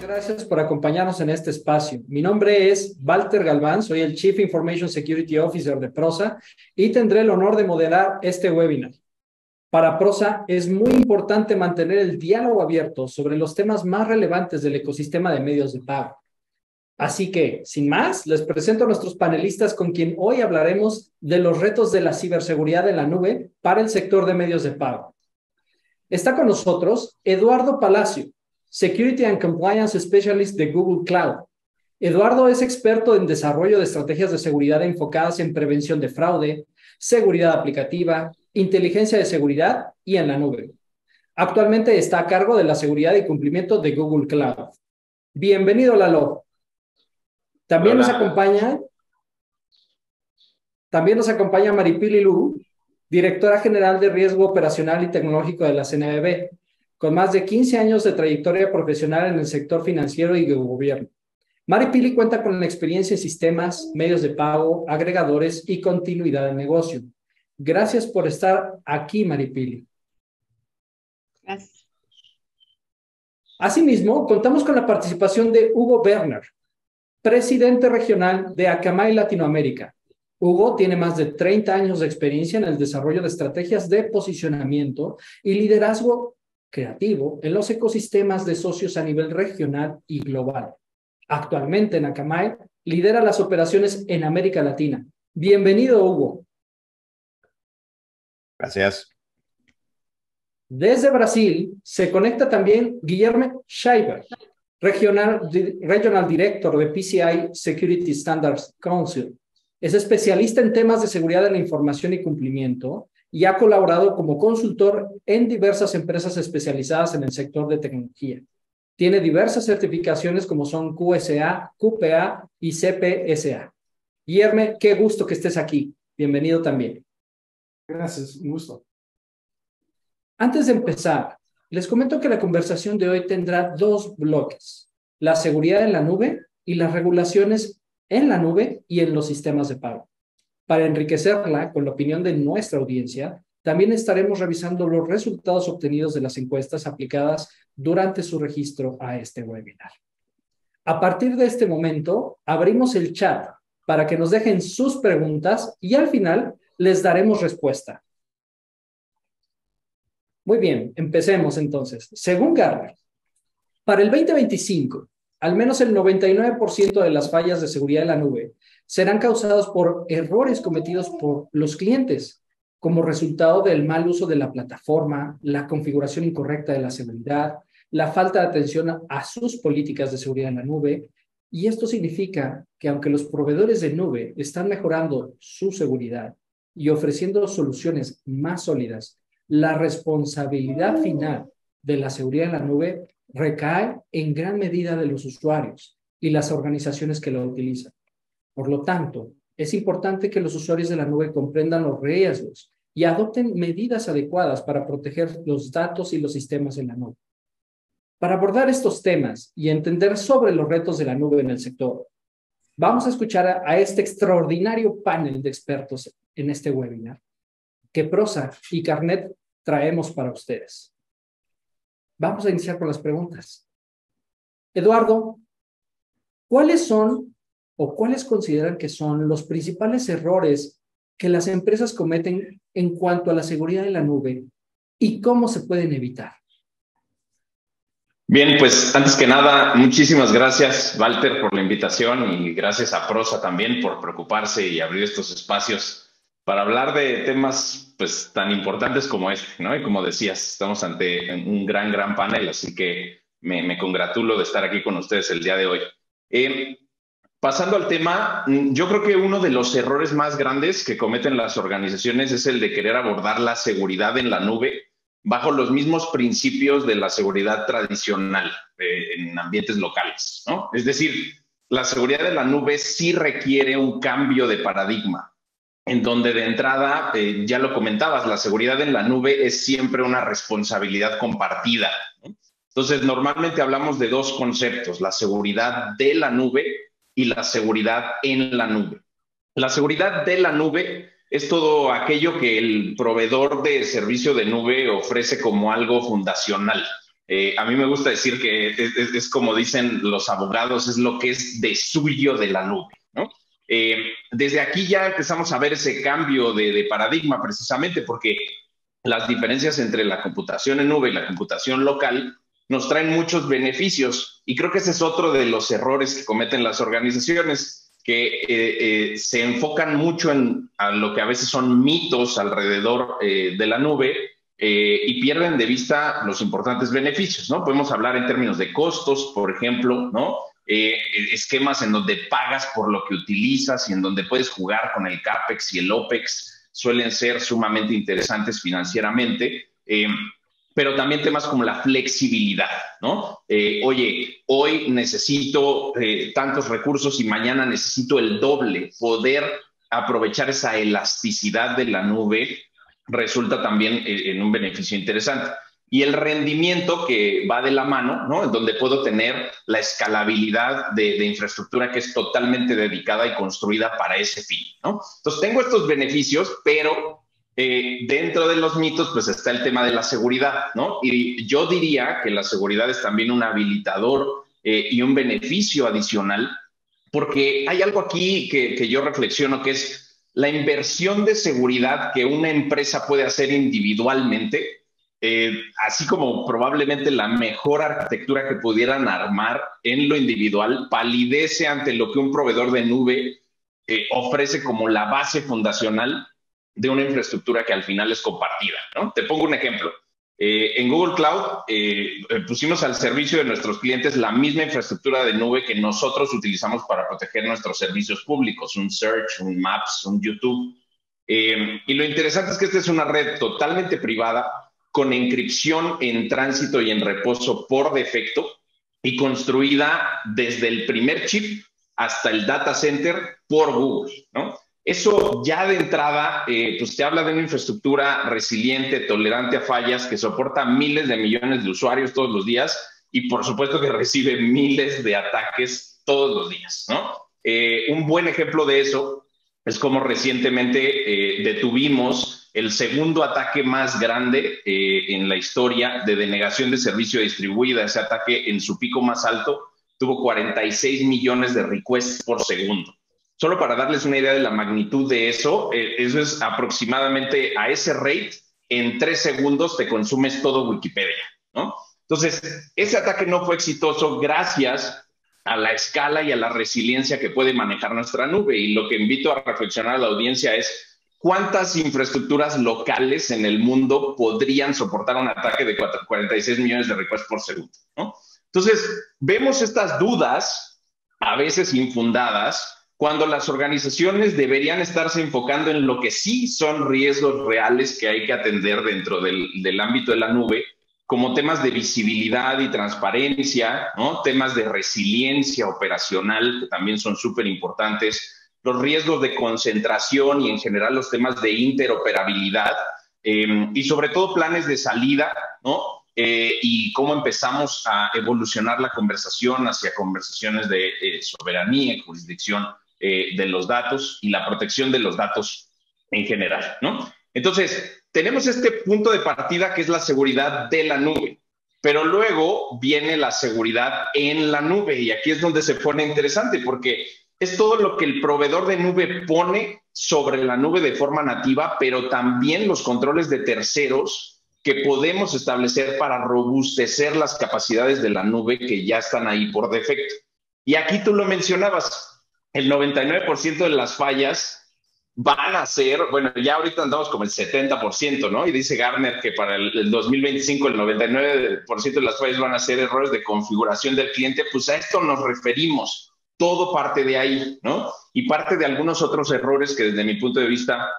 Gracias por acompañarnos en este espacio. Mi nombre es Walter Galván, soy el Chief Information Security Officer de Prosa y tendré el honor de moderar este webinar. Para Prosa es muy importante mantener el diálogo abierto sobre los temas más relevantes del ecosistema de medios de pago. Así que, sin más, les presento a nuestros panelistas con quien hoy hablaremos de los retos de la ciberseguridad en la nube para el sector de medios de pago. Está con nosotros Eduardo Palacio, Security and Compliance Specialist de Google Cloud. Eduardo es experto en desarrollo de estrategias de seguridad enfocadas en prevención de fraude, seguridad aplicativa, inteligencia de seguridad y en la nube. Actualmente está a cargo de la seguridad y cumplimiento de Google Cloud. Bienvenido, Lalo. También nos acompaña Maripili Lu, directora general de Riesgo Operacional y Tecnológico de la CNBV, con más de 15 años de trayectoria profesional en el sector financiero y de gobierno. Maripili cuenta con la experiencia en sistemas, medios de pago, agregadores y continuidad de negocio. Gracias por estar aquí, Maripili. Gracias. Asimismo, contamos con la participación de Hugo Berner, presidente regional de Akamai Latinoamérica. Hugo tiene más de 30 años de experiencia en el desarrollo de estrategias de posicionamiento y liderazgo creativo en los ecosistemas de socios a nivel regional y global. Actualmente en Akamai lidera las operaciones en América Latina. Bienvenido, Hugo. Gracias. Desde Brasil se conecta también Guilherme Scheiber, Regional Director de PCI Security Standards Council. Es especialista en temas de seguridad de la información y cumplimiento y ha colaborado como consultor en diversas empresas especializadas en el sector de tecnología. Tiene diversas certificaciones como son QSA, QPA y CPSA. Guilherme, qué gusto que estés aquí. Bienvenido también. Gracias, un gusto. Antes de empezar, les comento que la conversación de hoy tendrá dos bloques: la seguridad en la nube y las regulaciones en la nube y en los sistemas de pago. Para enriquecerla con la opinión de nuestra audiencia, también estaremos revisando los resultados obtenidos de las encuestas aplicadas durante su registro a este webinar. A partir de este momento, abrimos el chat para que nos dejen sus preguntas y al final les daremos respuesta. Muy bien, empecemos entonces. Según Gartner, para el 2025, al menos el 99% de las fallas de seguridad en la nube serán causadas por errores cometidos por los clientes, como resultado del mal uso de la plataforma, la configuración incorrecta de la seguridad, la falta de atención a sus políticas de seguridad en la nube. Y esto significa que aunque los proveedores de nube están mejorando su seguridad y ofreciendo soluciones más sólidas, la responsabilidad final de la seguridad en la nube recae en gran medida de los usuarios y las organizaciones que la utilizan. Por lo tanto, es importante que los usuarios de la nube comprendan los riesgos y adopten medidas adecuadas para proteger los datos y los sistemas en la nube. Para abordar estos temas y entender sobre los retos de la nube en el sector, vamos a escuchar a este extraordinario panel de expertos en este webinar que Prosa y Carnet traemos para ustedes. Vamos a iniciar con las preguntas. Eduardo, ¿cuáles son o cuáles consideran que son los principales errores que las empresas cometen en cuanto a la seguridad en la nube y cómo se pueden evitar? Bien, pues antes que nada, muchísimas gracias, Walter, por la invitación y gracias a Prosa también por preocuparse y abrir estos espacios para hablar de temas pues tan importantes como este, ¿no? Y como decías, estamos ante un gran panel, así que me congratulo de estar aquí con ustedes el día de hoy. Pasando al tema, yo creo que uno de los errores más grandes que cometen las organizaciones es el de querer abordar la seguridad en la nube bajo los mismos principios de la seguridad tradicional en ambientes locales, ¿no? Es decir, la seguridad de la nube sí requiere un cambio de paradigma, en donde de entrada, ya lo comentabas, la seguridad en la nube es siempre una responsabilidad compartida, ¿no? Entonces, normalmente hablamos de dos conceptos: la seguridad de la nube y la seguridad en la nube. La seguridad de la nube es todo aquello que el proveedor de servicio de nube ofrece como algo fundacional. A mí me gusta decir que es como dicen los abogados, es lo que es de suyo de la nube, ¿no? Desde aquí ya empezamos a ver ese cambio de paradigma precisamente porque las diferencias entre la computación en nube y la computación local nos traen muchos beneficios y creo que ese es otro de los errores que cometen las organizaciones que se enfocan mucho a lo que a veces son mitos alrededor de la nube y pierden de vista los importantes beneficios, ¿no? Podemos hablar en términos de costos, por ejemplo, ¿no? Esquemas en donde pagas por lo que utilizas y en donde puedes jugar con el CAPEX y el OPEX suelen ser sumamente interesantes financieramente, pero también temas como la flexibilidad, ¿no? Oye, hoy necesito tantos recursos y mañana necesito el doble. Poder aprovechar esa elasticidad de la nube resulta también en un beneficio interesante. Y el rendimiento que va de la mano, ¿no? En donde puedo tener la escalabilidad de infraestructura que es totalmente dedicada y construida para ese fin, ¿no? Entonces, tengo estos beneficios, pero dentro de los mitos, pues está el tema de la seguridad, ¿no? Y yo diría que la seguridad es también un habilitador y un beneficio adicional, porque hay algo aquí que yo reflexiono, que es la inversión de seguridad que una empresa puede hacer individualmente, así como probablemente la mejor arquitectura que pudieran armar en lo individual, palidece ante lo que un proveedor de nube ofrece como la base fundacional de una infraestructura que al final es compartida, ¿no? Te pongo un ejemplo. En Google Cloud pusimos al servicio de nuestros clientes la misma infraestructura de nube que nosotros utilizamos para proteger nuestros servicios públicos, un Search, un Maps, un YouTube. Y lo interesante es que esta es una red totalmente privada con encripción en tránsito y en reposo por defecto y construida desde el primer chip hasta el data center por Google, ¿no? Eso ya de entrada, pues te habla de una infraestructura resiliente, tolerante a fallas, que soporta miles de millones de usuarios todos los días y por supuesto que recibe miles de ataques todos los días, ¿no? Un buen ejemplo de eso es como recientemente detuvimos el segundo ataque más grande en la historia de denegación de servicio distribuida. Ese ataque en su pico más alto tuvo 46 millones de requests por segundo. Solo para darles una idea de la magnitud de eso, eso es aproximadamente a ese rate, en 3 segundos te consumes todo Wikipedia, ¿no? Entonces, ese ataque no fue exitoso gracias a la escala y a la resiliencia que puede manejar nuestra nube. Y lo que invito a reflexionar a la audiencia es cuántas infraestructuras locales en el mundo podrían soportar un ataque de 46 millones de requests por segundo, ¿no? Entonces, vemos estas dudas, a veces infundadas, cuando las organizaciones deberían estarse enfocando en lo que sí son riesgos reales que hay que atender dentro del ámbito de la nube, como temas de visibilidad y transparencia, ¿no? Temas de resiliencia operacional, que también son súper importantes, los riesgos de concentración y en general los temas de interoperabilidad, y sobre todo planes de salida, ¿no? Y cómo empezamos a evolucionar la conversación hacia conversaciones de soberanía y jurisdicción de los datos y la protección de los datos en general, ¿no? Entonces, tenemos este punto de partida que es la seguridad de la nube, pero luego viene la seguridad en la nube y aquí es donde se pone interesante porque es todo lo que el proveedor de nube pone sobre la nube de forma nativa, pero también los controles de terceros que podemos establecer para robustecer las capacidades de la nube que ya están ahí por defecto. Y aquí tú lo mencionabas, el 99% de las fallas van a ser, bueno, ya ahorita andamos como el 70%, ¿no? Y dice Gartner que para el 2025 el 99% de las fallas van a ser errores de configuración del cliente, pues a esto nos referimos. Todo parte de ahí, ¿no? Y parte de algunos otros errores que desde mi punto de vista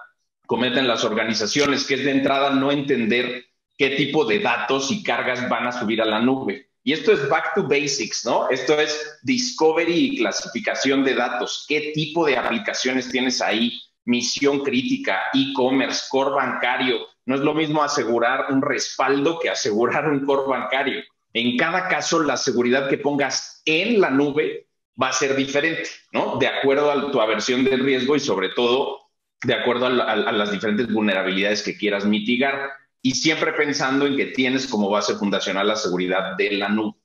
cometen las organizaciones, que es de entrada no entender qué tipo de datos y cargas van a subir a la nube. Y esto es back to basics, ¿no? Esto es discovery y clasificación de datos. ¿Qué tipo de aplicaciones tienes ahí? Misión crítica, e-commerce, core bancario. No es lo mismo asegurar un respaldo que asegurar un core bancario. En cada caso, la seguridad que pongas en la nube va a ser diferente, ¿no? De acuerdo a tu aversión del riesgo y sobre todo de acuerdo a las diferentes vulnerabilidades que quieras mitigar. y siempre pensando en que tienes como base fundacional la seguridad de la nube.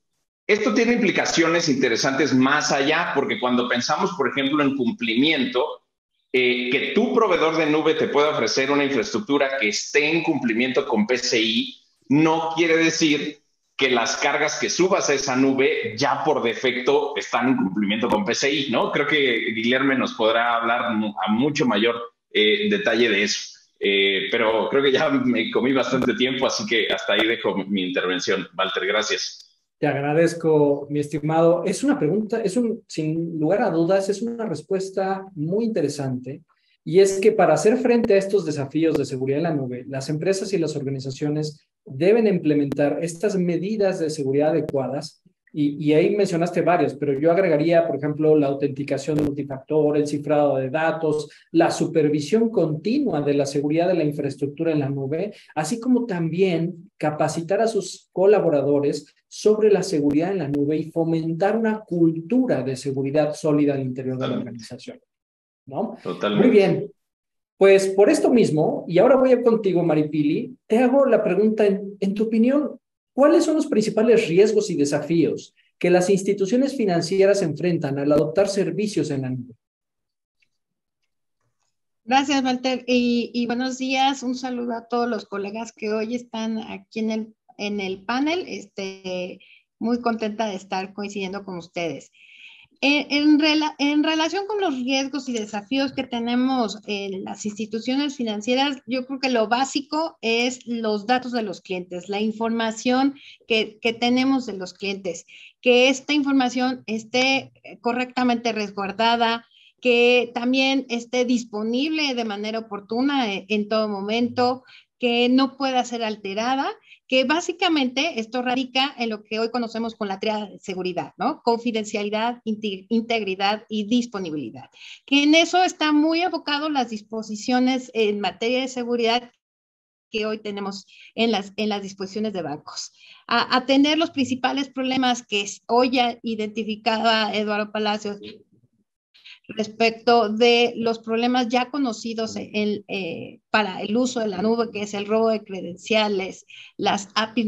Esto tiene implicaciones interesantes más allá, porque cuando pensamos, por ejemplo, en cumplimiento, que tu proveedor de nube te pueda ofrecer una infraestructura que esté en cumplimiento con PCI, no quiere decir que las cargas que subas a esa nube ya por defecto están en cumplimiento con PCI, ¿no? Creo que Guilherme nos podrá hablar a mucho mayor detalle de eso. Pero creo que ya me comí bastante tiempo, así que hasta ahí dejo mi intervención. Walter, gracias. Te agradezco, mi estimado. Es una pregunta, sin lugar a dudas, es una respuesta muy interesante. Y es que para hacer frente a estos desafíos de seguridad en la nube, las empresas y las organizaciones deben implementar estas medidas de seguridad adecuadas. Y ahí mencionaste varios, pero yo agregaría, por ejemplo, la autenticación multifactor, el cifrado de datos, la supervisión continua de la seguridad de la infraestructura en la nube, así como también capacitar a sus colaboradores sobre la seguridad en la nube y fomentar una cultura de seguridad sólida al interior de la organización, ¿no? Totalmente. Muy bien. Pues por esto mismo, y ahora voy a ir contigo, Maripili, te hago la pregunta, en tu opinión, ¿cuáles son los principales riesgos y desafíos que las instituciones financieras enfrentan al adoptar servicios en la nube? Gracias, Walter. Y buenos días. Un saludo a todos los colegas que hoy están aquí en el panel. Muy contenta de estar coincidiendo con ustedes. En relación con los riesgos y desafíos que tenemos en las instituciones financieras, yo creo que lo básico es los datos de los clientes, la información que tenemos de los clientes, que esta información esté correctamente resguardada, que también esté disponible de manera oportuna en todo momento, que no pueda ser alterada, que básicamente esto radica en lo que hoy conocemos con la tríada de seguridad, ¿no? Confidencialidad, integridad y disponibilidad. Que en eso están muy enfocados las disposiciones en materia de seguridad que hoy tenemos en las disposiciones de bancos. A atender los principales problemas que hoy ya identificaba Eduardo Palacios respecto de los problemas ya conocidos para el uso de la nube, que es el robo de credenciales, las APIs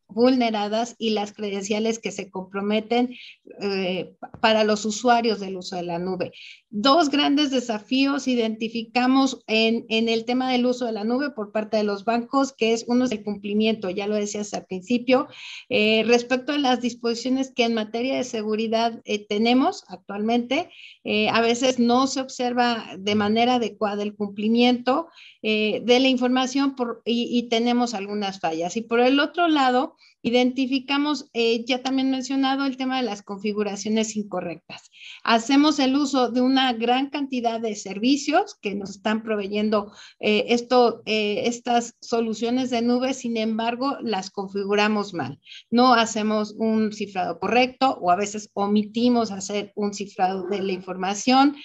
vulneradas y las credenciales que se comprometen para los usuarios del uso de la nube. Dos grandes desafíos identificamos en el tema del uso de la nube por parte de los bancos, que es uno es el cumplimiento, ya lo decías al principio, respecto a las disposiciones que en materia de seguridad tenemos actualmente. A veces no se observa de manera adecuada el cumplimiento de la información y tenemos algunas fallas. Y por el otro lado, identificamos, ya también mencionado, el tema de las configuraciones incorrectas. Hacemos el uso de una gran cantidad de servicios que nos están proveyendo estas soluciones de nube, sin embargo, las configuramos mal. No hacemos un cifrado correcto o a veces omitimos hacer un cifrado de la información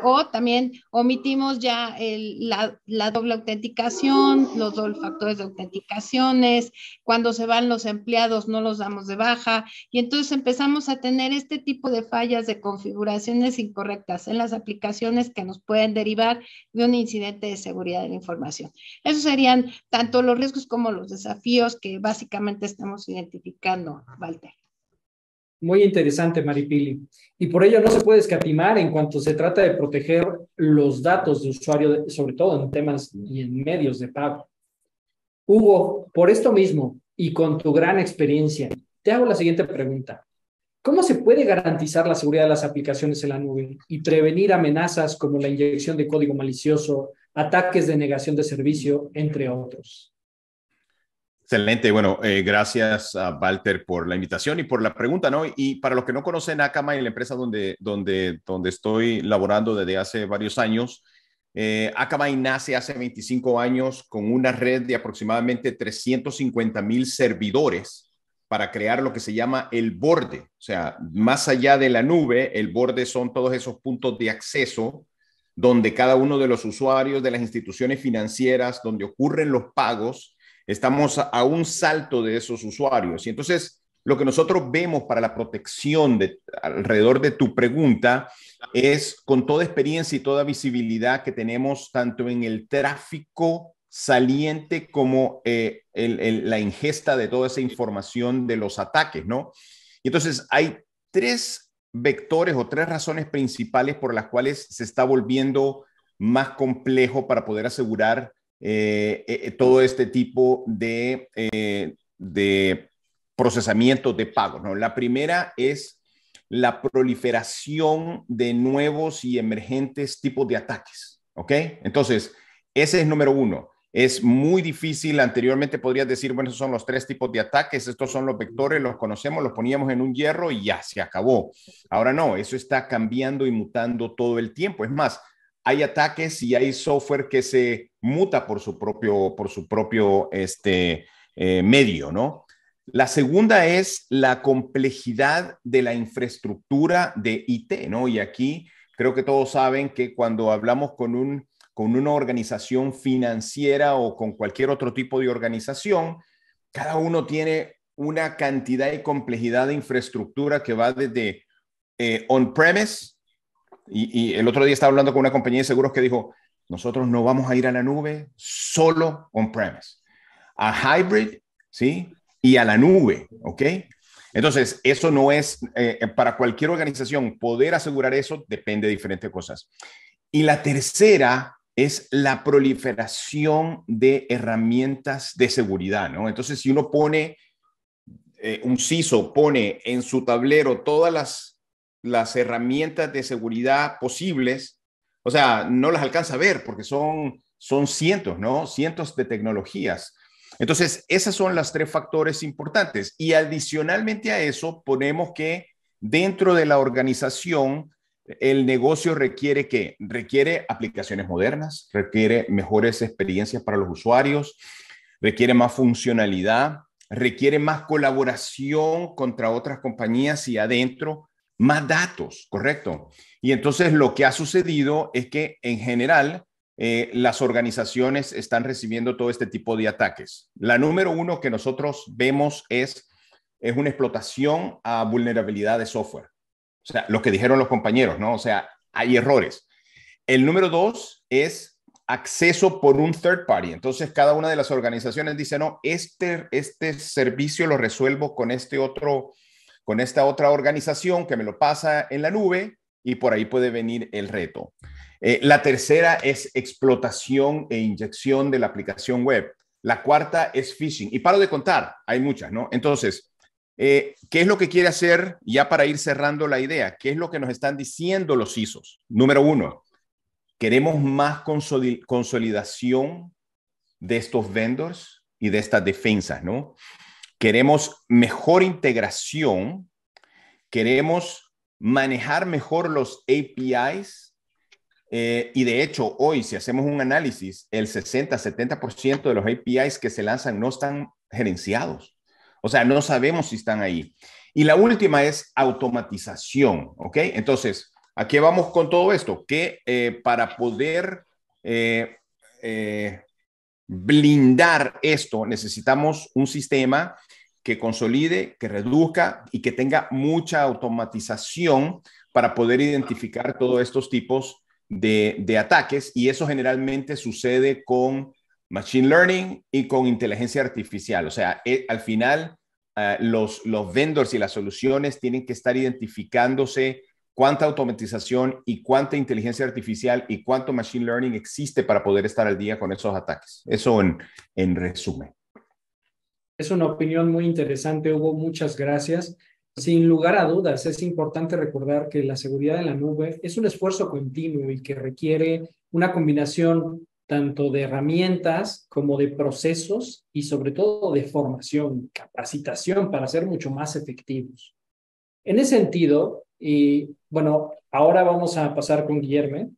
o también omitimos ya la doble autenticación, los doble factores de autenticaciones. Cuando se van los empleados no los damos de baja y entonces empezamos a tener este tipo de fallas de configuraciones incorrectas en las aplicaciones que nos pueden derivar de un incidente de seguridad de la información. Esos serían tanto los riesgos como los desafíos que básicamente estamos identificando, Walter. Muy interesante, Maripili. Y por ello no se puede escatimar en cuanto se trata de proteger los datos de usuario, sobre todo en temas y en medios de pago. Hugo, por esto mismo y con tu gran experiencia, te hago la siguiente pregunta. ¿Cómo se puede garantizar la seguridad de las aplicaciones en la nube y prevenir amenazas como la inyección de código malicioso, ataques de negación de servicio, entre otros? Excelente. Bueno, gracias a Walter por la invitación y por la pregunta, ¿no? Y para los que no conocen Akamai, la empresa donde estoy laborando desde hace varios años, Akamai nace hace 25 años con una red de aproximadamente 350,000 servidores para crear lo que se llama el borde. O sea, más allá de la nube, el borde son todos esos puntos de acceso donde cada uno de los usuarios de las instituciones financieras, donde ocurren los pagos, estamos a un salto de esos usuarios. Y entonces, lo que nosotros vemos para la protección alrededor de tu pregunta es con toda experiencia y toda visibilidad que tenemos tanto en el tráfico saliente como la ingesta de toda esa información de los ataques, ¿no? Y entonces hay tres vectores o tres razones principales por las cuales se está volviendo más complejo para poder asegurar todo este tipo de procesamiento de pagos, ¿no? La primera es la proliferación de nuevos y emergentes tipos de ataques, ¿ok? Entonces, ese es número uno. Es muy difícil, anteriormente podrías decir, bueno, esos son los tres tipos de ataques, estos son los vectores, los conocemos, los poníamos en un hierro y ya, se acabó. Ahora no, eso está cambiando y mutando todo el tiempo. Es más, hay ataques y hay software que se muta por su propio medio, ¿no? La segunda es la complejidad de la infraestructura de IT, ¿no? Y aquí creo que todos saben que cuando hablamos con una organización financiera o con cualquier otro tipo de organización, cada uno tiene una cantidad y complejidad de infraestructura que va desde on-premise, y el otro día estaba hablando con una compañía de seguros que dijo, nosotros no vamos a ir a la nube, solo on-premise, a hybrid, ¿sí? Y a la nube, ¿ok? Entonces, eso no es, para cualquier organización, poder asegurar eso depende de diferentes cosas. Y la tercera es la proliferación de herramientas de seguridad, ¿no? Entonces, si uno pone, un CISO pone en su tablero todas las herramientas de seguridad posibles, o sea, no las alcanza a ver porque son cientos, ¿no? Cientos de tecnologías. Entonces, esos son los tres factores importantes. Y adicionalmente a eso, ponemos que dentro de la organización, el negocio requiere ¿qué? Requiere aplicaciones modernas, requiere mejores experiencias para los usuarios, requiere más funcionalidad, requiere más colaboración contra otras compañías y adentro, más datos, ¿correcto? Y entonces lo que ha sucedido es que en general las organizaciones están recibiendo todo este tipo de ataques. La número uno que nosotros vemos es una explotación a vulnerabilidad de software. O sea, lo que dijeron los compañeros, ¿no? O sea, hay errores. El número dos es acceso por un third party. Entonces, cada una de las organizaciones dice, no, este servicio lo resuelvo con esta otra organización que me lo pasa en la nube y por ahí puede venir el reto. La tercera es explotación e inyección de la aplicación web. La cuarta es phishing. Y paro de contar, hay muchas, ¿no? Entonces, ¿qué es lo que quiere hacer ya para ir cerrando la idea? ¿Qué es lo que nos están diciendo los CISOs? Número uno, queremos más consolidación de estos vendors y de estas defensas, ¿no? Queremos mejor integración, queremos manejar mejor los APIs, y de hecho, hoy, si hacemos un análisis, el 60-70% de los APIs que se lanzan no están gerenciados. O sea, no sabemos si están ahí. Y la última es automatización, ¿ok? Entonces, ¿a qué vamos con todo esto? Que para poder blindar esto, necesitamos un sistema que consolide, que reduzca y que tenga mucha automatización para poder identificar todos estos tipos de ataques, y eso generalmente sucede con machine learning y con inteligencia artificial. O sea, al final los vendors y las soluciones tienen que estar identificándose cuánta automatización y cuánta inteligencia artificial y cuánto machine learning existe para poder estar al día con esos ataques. Eso en resumen. Es una opinión muy interesante, Hugo. Muchas gracias. Sin lugar a dudas, es importante recordar que la seguridad en la nube es un esfuerzo continuo y que requiere una combinación tanto de herramientas como de procesos y sobre todo de formación, capacitación para ser mucho más efectivos. En ese sentido, y bueno, ahora vamos a pasar con Guillermo,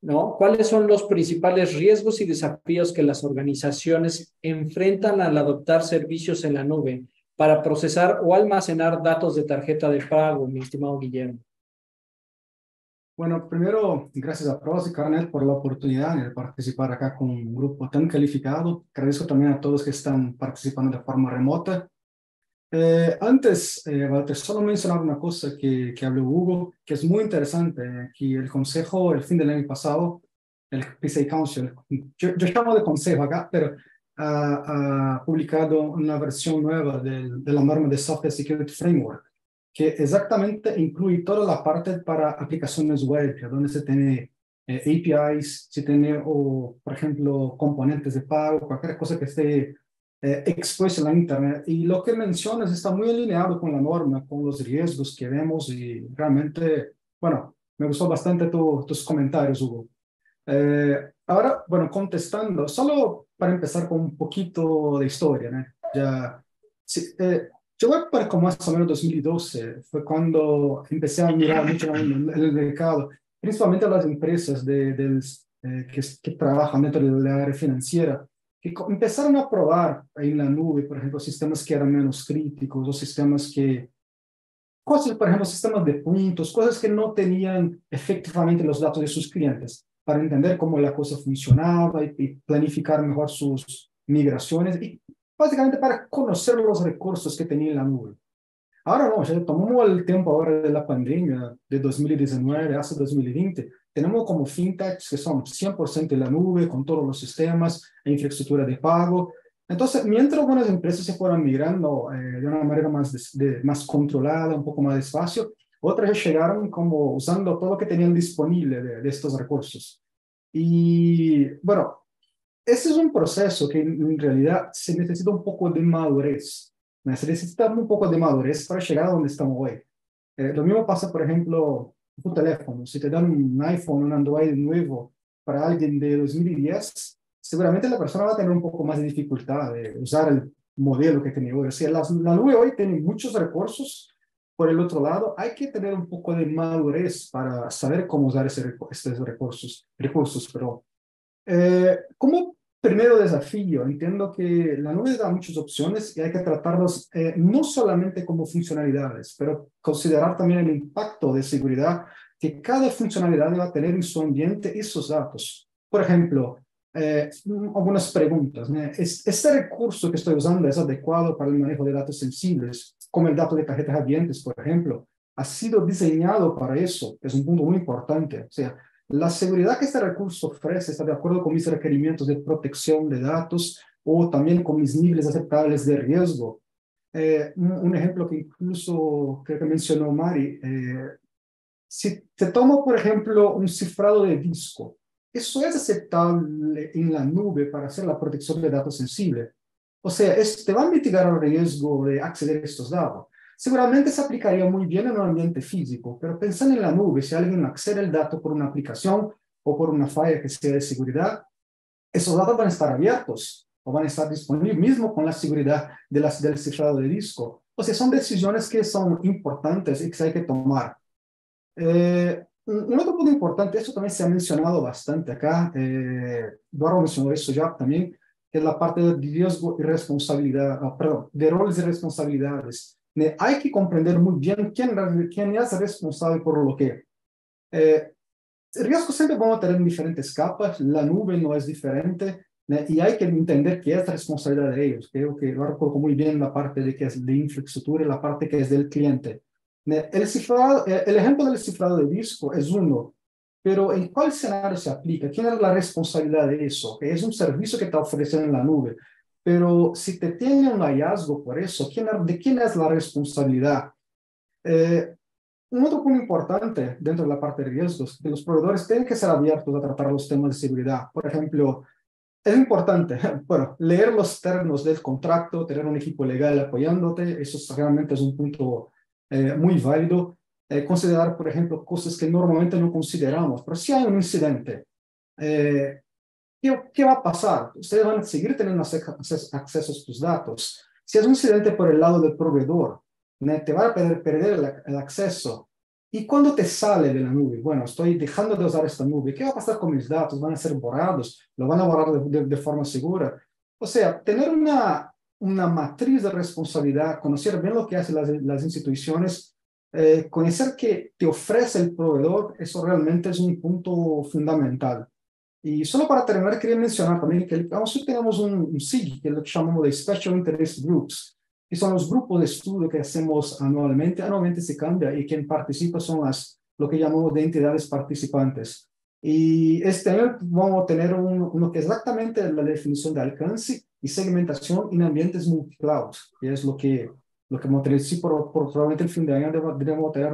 ¿no? ¿Cuáles son los principales riesgos y desafíos que las organizaciones enfrentan al adoptar servicios en la nube para procesar o almacenar datos de tarjeta de pago, mi estimado Guillermo? Bueno, primero, gracias a Pros y Carnet por la oportunidad de participar acá con un grupo tan calificado. Agradezco también a todos que están participando de forma remota. Antes, Walter, solo mencionar una cosa que habló Hugo, que es muy interesante, que el consejo, el fin del año pasado, el PCI Council, yo llamo de consejo acá, pero ha publicado una versión nueva de la norma de Software Security Framework, que exactamente incluye toda la parte para aplicaciones web, donde se tiene APIs, se tiene, o, por ejemplo, componentes de pago, cualquier cosa que esté expuesta en la Internet. Y lo que mencionas está muy alineado con la norma, con los riesgos que vemos y realmente, bueno, me gustó bastante tus comentarios, Hugo. Ahora, bueno, contestando, solo para empezar con un poquito de historia, ¿no? Ya, sí, yo voy para como más o menos 2012, fue cuando empecé a mirar mucho en el mercado, principalmente a las empresas que trabajan dentro de la área financiera, que empezaron a probar en la nube, por ejemplo, sistemas que eran menos críticos o sistemas que cosas, por ejemplo, sistemas de puntos, cosas que no tenían efectivamente los datos de sus clientes, para entender cómo la cosa funcionaba y planificar mejor sus migraciones y básicamente para conocer los recursos que tenía en la nube. Ahora no, ya tomamos el tiempo ahora de la pandemia de 2019 hasta 2020, tenemos como fintechs que son 100% en la nube, con todos los sistemas e infraestructura de pago. Entonces, mientras algunas empresas se fueron migrando de una manera más controlada, un poco más despacio, otras ya llegaron como usando todo lo que tenían disponible de estos recursos. Y bueno, ese es un proceso que en realidad se necesita un poco de madurez. Se necesita un poco de madurez para llegar a donde estamos hoy. Lo mismo pasa, por ejemplo, con tu teléfono. Si te dan un iPhone, un Android nuevo para alguien de 2010, seguramente la persona va a tener un poco más de dificultad de usar el modelo que tenía hoy. O sea, la nube hoy tiene muchos recursos. Por el otro lado, hay que tener un poco de madurez para saber cómo usar estos recursos. Pero como primero desafío, entiendo que la nube da muchas opciones y hay que tratarlos no solamente como funcionalidades, pero considerar también el impacto de seguridad que cada funcionalidad va a tener en su ambiente y sus datos. Por ejemplo, algunas preguntas. ¿Este recurso que estoy usando es adecuado para el manejo de datos sensibles, como el dato de tarjetas ambientes, por ejemplo? ¿Ha sido diseñado para eso? Es un punto muy importante. O sea, la seguridad que este recurso ofrece está de acuerdo con mis requerimientos de protección de datos o también con mis niveles aceptables de riesgo. Un ejemplo que incluso creo que mencionó Mari, si te tomo, por ejemplo, un cifrado de disco, ¿eso es aceptable en la nube para hacer la protección de datos sensibles? O sea, ¿te va a mitigar el riesgo de acceder a estos datos? Seguramente se aplicaría muy bien en un ambiente físico, pero pensando en la nube, si alguien accede al dato por una aplicación o por una falla que sea de seguridad, esos datos van a estar abiertos o van a estar disponibles mismo con la seguridad del cifrado de disco. O sea, son decisiones que son importantes y que se hay que tomar. Un otro punto importante, esto también se ha mencionado bastante acá, Eduardo mencionó eso ya también, que es la parte de riesgo y responsabilidad, perdón, de roles y responsabilidades. Hay que comprender muy bien quién es responsable por lo que. Riesgos siempre vamos a tener en diferentes capas, la nube no es diferente, y hay que entender qué es responsabilidad de ellos. Creo que lo recuerdo muy bien la parte de que es de infraestructura y la parte que es del cliente. El ejemplo del cifrado de disco es uno, pero ¿en cuál escenario se aplica? ¿Quién es la responsabilidad de eso? Es un servicio que está ofreciendo en la nube, pero si te tiene un hallazgo por eso, ¿de quién es la responsabilidad? Un otro punto importante dentro de la parte de riesgos, que los proveedores tienen que ser abiertos a tratar los temas de seguridad. Por ejemplo, es importante, bueno, leer los términos del contrato, tener un equipo legal apoyándote, eso realmente es un punto muy válido. Considerar, por ejemplo, cosas que normalmente no consideramos, pero si hay un incidente, ¿qué va a pasar? Ustedes van a seguir teniendo acceso a tus datos. Si es un incidente por el lado del proveedor, te va a perder el acceso. ¿Y cuando te sale de la nube? Bueno, estoy dejando de usar esta nube. ¿Qué va a pasar con mis datos? ¿Van a ser borrados? ¿Lo van a borrar de forma segura? O sea, tener una matriz de responsabilidad, conocer bien lo que hacen las instituciones, conocer qué te ofrece el proveedor, eso realmente es un punto fundamental. Y solo para terminar, quería mencionar también que nosotros tenemos un SIG, que es lo que llamamos de Special Interest Groups, que son los grupos de estudio que hacemos anualmente. Anualmente se cambia y quien participa son lo que llamamos de entidades participantes. Y este año vamos a tener uno que es exactamente la definición de alcance y segmentación en ambientes multicloud, que es lo que vamos a tener. Sí, probablemente el fin de año debemos tener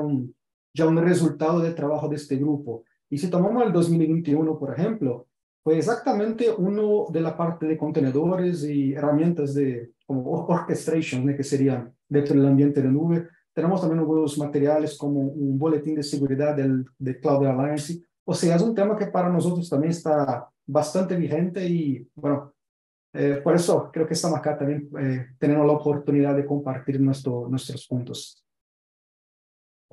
ya un resultado de trabajo de este grupo. Y si tomamos el 2021, por ejemplo, fue exactamente uno de la parte de contenedores y herramientas de como orchestration, que serían dentro del ambiente de nube. Tenemos también algunos materiales como un boletín de seguridad de Cloud Alliance. O sea, es un tema que para nosotros también está bastante vigente y bueno, por eso creo que estamos acá también teniendo la oportunidad de compartir nuestros puntos.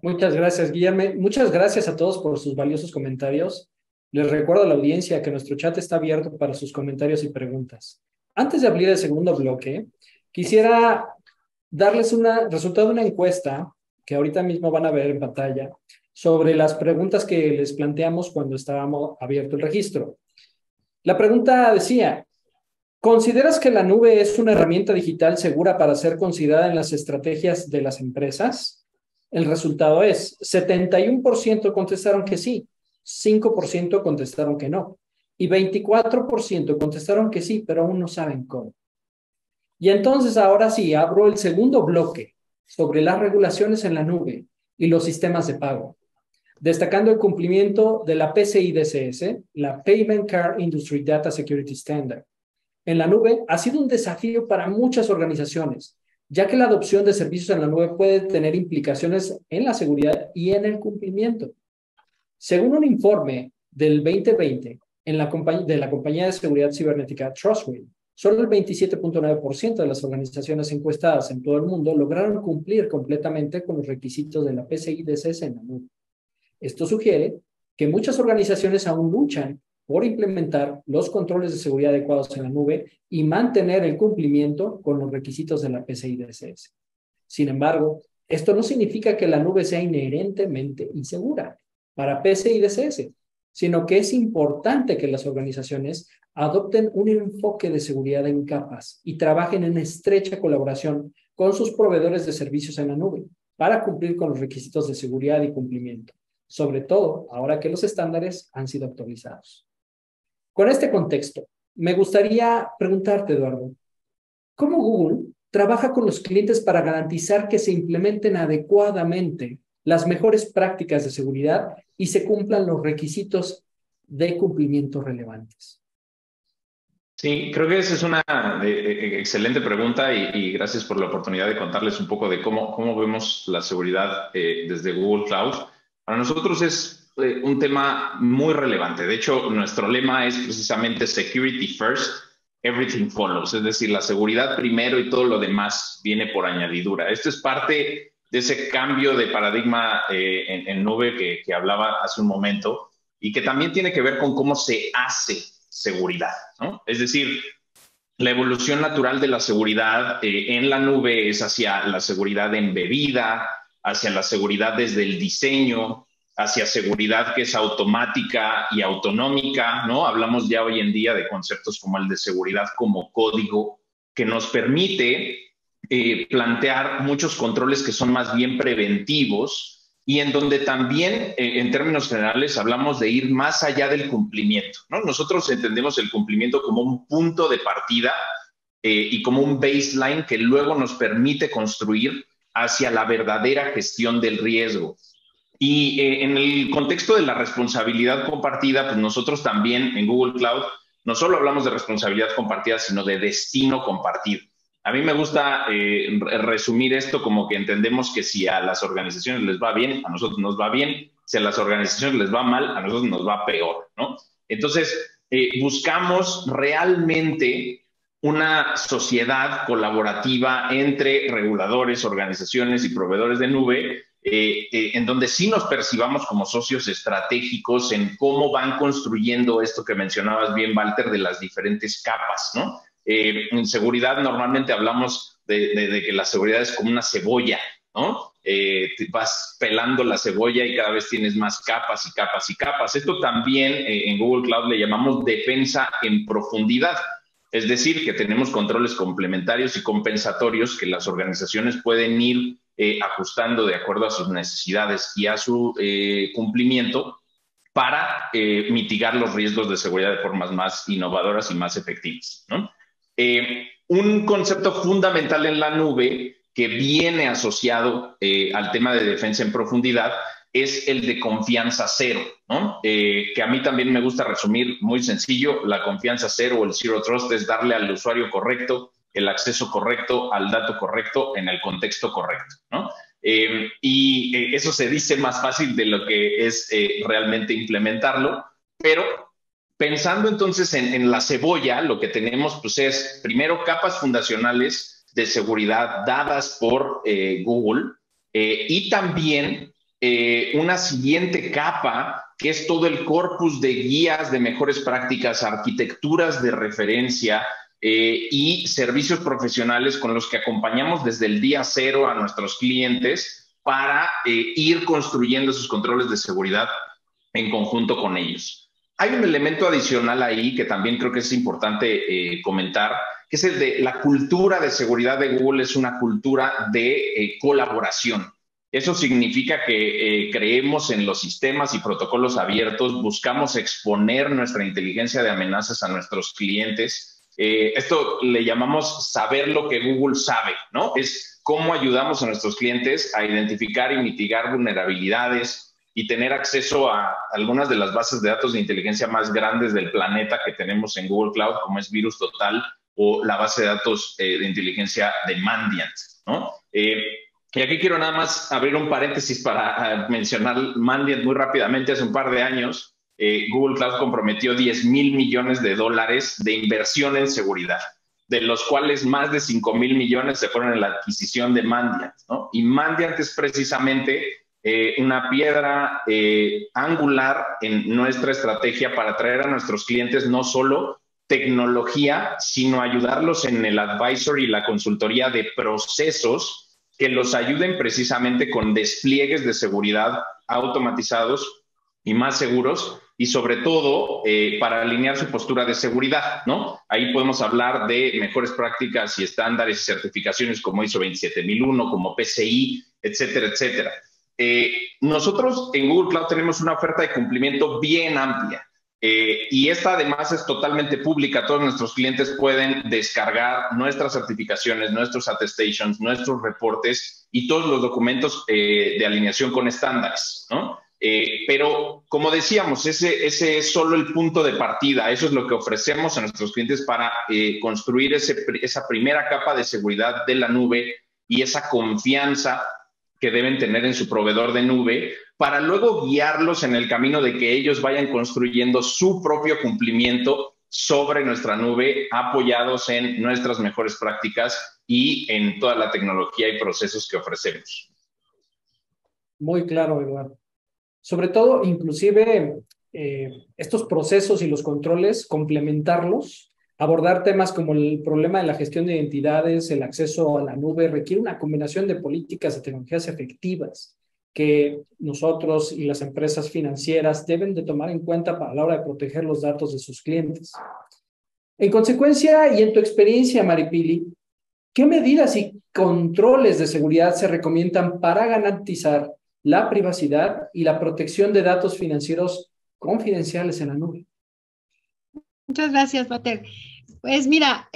Muchas gracias, Guillermo. Muchas gracias a todos por sus valiosos comentarios. Les recuerdo a la audiencia que nuestro chat está abierto para sus comentarios y preguntas. Antes de abrir el segundo bloque, quisiera darles resultado de una encuesta que ahorita mismo van a ver en pantalla sobre las preguntas que les planteamos cuando estábamos abierto el registro. La pregunta decía, ¿consideras que la nube es una herramienta digital segura para ser considerada en las estrategias de las empresas? El resultado es 71% contestaron que sí, 5% contestaron que no y 24% contestaron que sí, pero aún no saben cómo. Y entonces ahora sí, abro el segundo bloque sobre las regulaciones en la nube y los sistemas de pago, destacando el cumplimiento de la PCI DSS, la Payment Card Industry Data Security Standard. En la nube ha sido un desafío para muchas organizaciones, ya que la adopción de servicios en la nube puede tener implicaciones en la seguridad y en el cumplimiento. Según un informe del 2020 de la compañía de seguridad cibernética Trustwave, solo el 27.9% de las organizaciones encuestadas en todo el mundo lograron cumplir completamente con los requisitos de la PCI DSS en la nube. Esto sugiere que muchas organizaciones aún luchan por implementar los controles de seguridad adecuados en la nube y mantener el cumplimiento con los requisitos de la PCI DSS. Sin embargo, esto no significa que la nube sea inherentemente insegura para PCI DSS, sino que es importante que las organizaciones adopten un enfoque de seguridad en capas y trabajen en estrecha colaboración con sus proveedores de servicios en la nube para cumplir con los requisitos de seguridad y cumplimiento, sobre todo ahora que los estándares han sido actualizados. Con este contexto, me gustaría preguntarte, Eduardo, ¿cómo Google trabaja con los clientes para garantizar que se implementen adecuadamente las mejores prácticas de seguridad y se cumplan los requisitos de cumplimiento relevantes? Sí, creo que esa es una excelente pregunta y gracias por la oportunidad de contarles un poco de cómo vemos la seguridad desde Google Cloud. Para nosotros es un tema muy relevante. De hecho, nuestro lema es precisamente Security First, Everything Follows. Es decir, la seguridad primero y todo lo demás viene por añadidura. Esto es parte de ese cambio de paradigma en nube que hablaba hace un momento y que también tiene que ver con cómo se hace seguridad, ¿no? Es decir, la evolución natural de la seguridad en la nube es hacia la seguridad embebida, hacia la seguridad desde el diseño, hacia seguridad que es automática y autonómica, ¿no? Hablamos ya hoy en día de conceptos como el de seguridad como código, que nos permite plantear muchos controles que son más bien preventivos y en donde también, en términos generales, hablamos de ir más allá del cumplimiento, ¿no? Nosotros entendemos el cumplimiento como un punto de partida y como un baseline que luego nos permite construir hacia la verdadera gestión del riesgo. Y en el contexto de la responsabilidad compartida, pues nosotros también en Google Cloud no solo hablamos de responsabilidad compartida, sino de destino compartido. A mí me gusta resumir esto como que entendemos que si a las organizaciones les va bien, a nosotros nos va bien. Si a las organizaciones les va mal, a nosotros nos va peor, ¿no? Entonces, buscamos realmente una sociedad colaborativa entre reguladores, organizaciones y proveedores de nube, en donde sí nos percibamos como socios estratégicos en cómo van construyendo esto que mencionabas bien, Walter, de las diferentes capas, ¿no? En seguridad normalmente hablamos de que la seguridad es como una cebolla, ¿no? Vas pelando la cebolla y cada vez tienes más capas y capas y capas. Esto también en Google Cloud le llamamos defensa en profundidad. Es decir, que tenemos controles complementarios y compensatorios que las organizaciones pueden ir ajustando de acuerdo a sus necesidades y a su cumplimiento para mitigar los riesgos de seguridad de formas más innovadoras y más efectivas, ¿no? Un concepto fundamental en la nube que viene asociado al tema de defensa en profundidad es el de confianza cero, ¿no? Que a mí también me gusta resumir muy sencillo. La confianza cero o el Zero Trust es darle al usuario correcto el acceso correcto al dato correcto en el contexto correcto, ¿no? Y eso se dice más fácil de lo que es realmente implementarlo, pero pensando entonces en la cebolla, lo que tenemos pues es primero capas fundacionales de seguridad dadas por Google y también una siguiente capa que es todo el corpus de guías de mejores prácticas, arquitecturas de referencia y servicios profesionales con los que acompañamos desde el día cero a nuestros clientes para ir construyendo sus controles de seguridad en conjunto con ellos. Hay un elemento adicional ahí que también creo que es importante comentar, que es el de la cultura de seguridad de Google. Es una cultura de colaboración. Eso significa que creemos en los sistemas y protocolos abiertos, buscamos exponer nuestra inteligencia de amenazas a nuestros clientes. Esto le llamamos saber lo que Google sabe, ¿no? Es cómo ayudamos a nuestros clientes a identificar y mitigar vulnerabilidades y tener acceso a algunas de las bases de datos de inteligencia más grandes del planeta que tenemos en Google Cloud, como es VirusTotal o la base de datos de inteligencia de Mandiant, ¿no? Y aquí quiero nada más abrir un paréntesis para mencionar Mandiant muy rápidamente. Hace un par de años, Google Cloud comprometió $10,000 millones de inversión en seguridad, de los cuales más de 5,000 millones se fueron en la adquisición de Mandiant, ¿no? Y Mandiant es precisamente una piedra angular en nuestra estrategia para traer a nuestros clientes no solo tecnología, sino ayudarlos en el advisory y la consultoría de procesos que los ayuden precisamente con despliegues de seguridad automatizados y más seguros, y sobre todo para alinear su postura de seguridad, ¿no? Ahí podemos hablar de mejores prácticas y estándares y certificaciones como ISO 27001, como PCI, etcétera, etcétera. Nosotros en Google Cloud tenemos una oferta de cumplimiento bien amplia. Y esta además es totalmente pública. Todos nuestros clientes pueden descargar nuestras certificaciones, nuestros attestations, nuestros reportes y todos los documentos de alineación con estándares, ¿no? Pero como decíamos, ese es solo el punto de partida. Eso es lo que ofrecemos a nuestros clientes para construir esa primera capa de seguridad de la nube y esa confianza que deben tener en su proveedor de nube, para luego guiarlos en el camino de que ellos vayan construyendo su propio cumplimiento sobre nuestra nube, apoyados en nuestras mejores prácticas y en toda la tecnología y procesos que ofrecemos. Muy claro, Eduardo. Sobre todo, inclusive, estos procesos y los controles, complementarlos, abordar temas como el problema de la gestión de identidades, el acceso a la nube, requiere una combinación de políticas y tecnologías efectivas que nosotros y las empresas financieras deben de tomar en cuenta para la hora de proteger los datos de sus clientes. En consecuencia, y en tu experiencia, Maripili, ¿qué medidas y controles de seguridad se recomiendan para garantizar la privacidad y la protección de datos financieros confidenciales en la nube? Muchas gracias, Walter. Pues mira,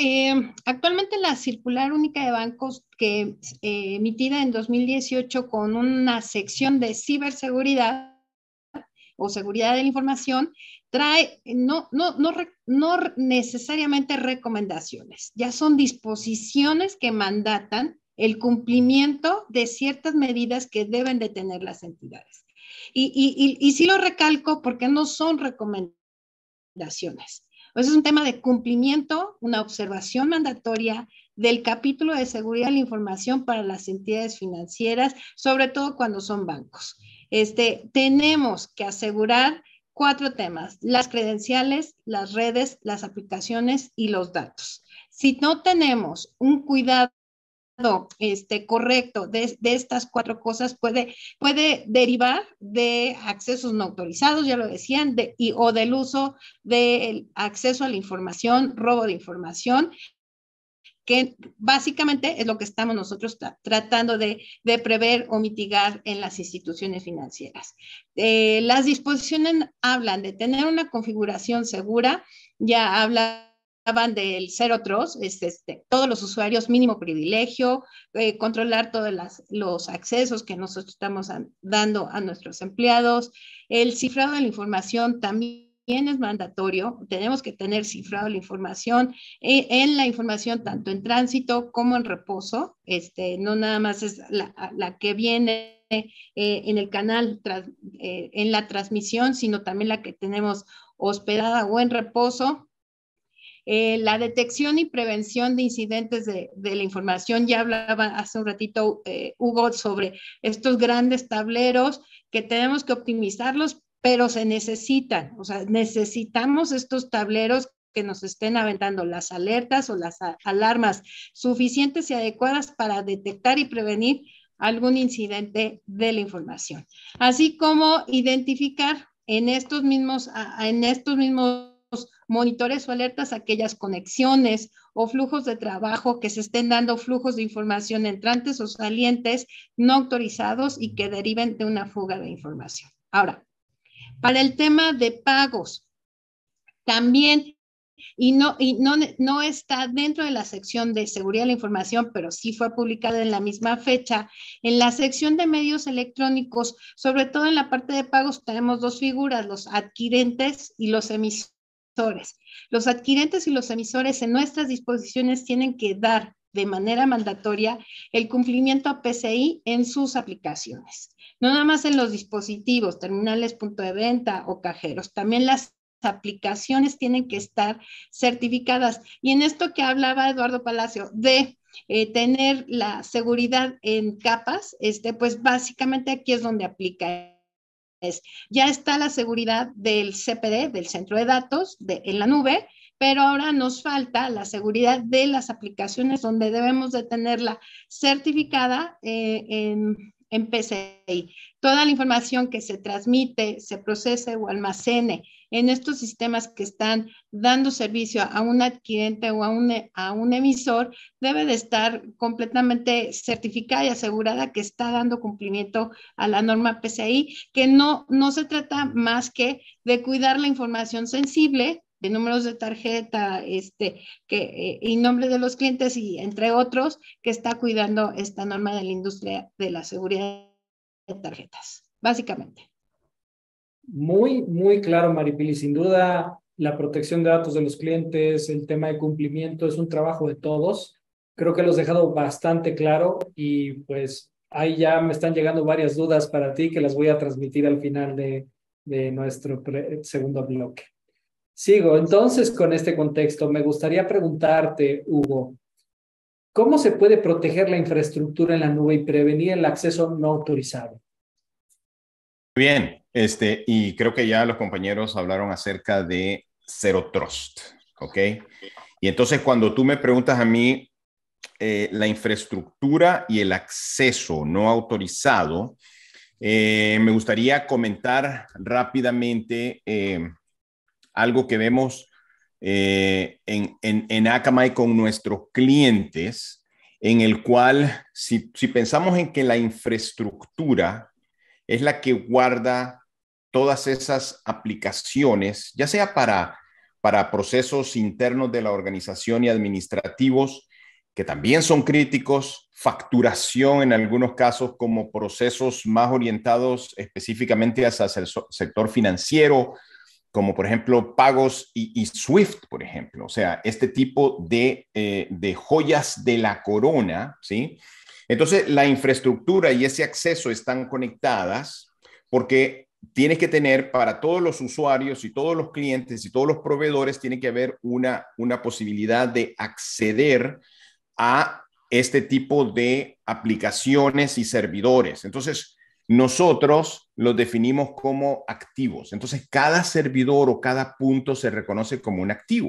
actualmente la circular única de bancos que emitida en 2018 con una sección de ciberseguridad o seguridad de la información trae no necesariamente recomendaciones, ya son disposiciones que mandatan el cumplimiento de ciertas medidas que deben de tener las entidades. Y sí lo recalco porque no son recomendaciones. Pues es un tema de cumplimiento, una observación mandatoria del capítulo de seguridad de la información para las entidades financieras, sobre todo cuando son bancos. Tenemos que asegurar 4 temas: las credenciales, las redes, las aplicaciones y los datos. Si no tenemos un cuidado correcto de estas 4 cosas, puede derivar de accesos no autorizados, ya lo decían, o del uso del acceso a la información, robo de información, que básicamente es lo que estamos nosotros tratando de prever o mitigar en las instituciones financieras. Las disposiciones hablan de tener una configuración segura, ya hablaban del Zero Trust, todos los usuarios mínimo privilegio, controlar todos los accesos que nosotros estamos dando a nuestros empleados, el cifrado de la información también es mandatorio, tenemos que tener cifrado la información, en la información tanto en tránsito como en reposo, no nada más es la que viene en el canal, en la transmisión, sino también la que tenemos hospedada o en reposo. La detección y prevención de incidentes de la información, ya hablaba hace un ratito Hugo sobre estos grandes tableros que tenemos que optimizarlos, pero se necesitan, o sea, necesitamos estos tableros que nos estén aventando las alertas o las alarmas suficientes y adecuadas para detectar y prevenir algún incidente de la información, así como identificar en estos mismos monitores o alertas aquellas conexiones o flujos de trabajo que se estén dando, flujos de información entrantes o salientes no autorizados y que deriven de una fuga de información. Ahora, para el tema de pagos, también, y no está dentro de la sección de seguridad de la información, pero sí fue publicada en la misma fecha, en la sección de medios electrónicos, sobre todo en la parte de pagos, tenemos dos figuras, los adquirentes y los emisores. Los adquirentes y los emisores en nuestras disposiciones tienen que dar de manera mandatoria el cumplimiento a PCI en sus aplicaciones. No nada más en los dispositivos, terminales, punto de venta o cajeros, también las aplicaciones tienen que estar certificadas. Y en esto que hablaba Eduardo Palacio de tener la seguridad en capas, pues básicamente aquí es donde aplica. Ya está la seguridad del CPD, del centro de datos, en la nube, pero ahora nos falta la seguridad de las aplicaciones donde debemos de tenerla certificada en PCI. Toda la información que se transmite, se procese o almacene en estos sistemas que están dando servicio a un adquirente o a un emisor debe de estar completamente certificada y asegurada que está dando cumplimiento a la norma PCI, que no se trata más que de cuidar la información sensible de números de tarjeta, y nombre de los clientes y entre otros, que está cuidando esta norma de la industria de la seguridad de tarjetas, básicamente. Muy, muy claro, Maripili. Sin duda, la protección de datos de los clientes, el tema de cumplimiento es un trabajo de todos. Creo que lo has dejado bastante claro y pues ahí ya me están llegando varias dudas para ti que las voy a transmitir al final de nuestro segundo bloque. Sigo entonces con este contexto. Me gustaría preguntarte, Hugo, ¿cómo se puede proteger la infraestructura en la nube y prevenir el acceso no autorizado? Bien, y creo que ya los compañeros hablaron acerca de Zero Trust, ¿ok? Y entonces cuando tú me preguntas a mí la infraestructura y el acceso no autorizado, me gustaría comentar rápidamente algo que vemos en Akamai con nuestros clientes, en el cual si pensamos en que la infraestructura es la que guarda todas esas aplicaciones, ya sea para procesos internos de la organización y administrativos, que también son críticos, facturación en algunos casos como procesos más orientados específicamente hacia el sector financiero, como por ejemplo pagos y SWIFT, por ejemplo. O sea, este tipo de joyas de la corona, ¿sí? Entonces, la infraestructura y ese acceso están conectadas porque tienes que tener para todos los usuarios y todos los clientes y todos los proveedores, tiene que haber una posibilidad de acceder a este tipo de aplicaciones y servidores. Entonces, nosotros los definimos como activos. Entonces, cada servidor o cada punto se reconoce como un activo.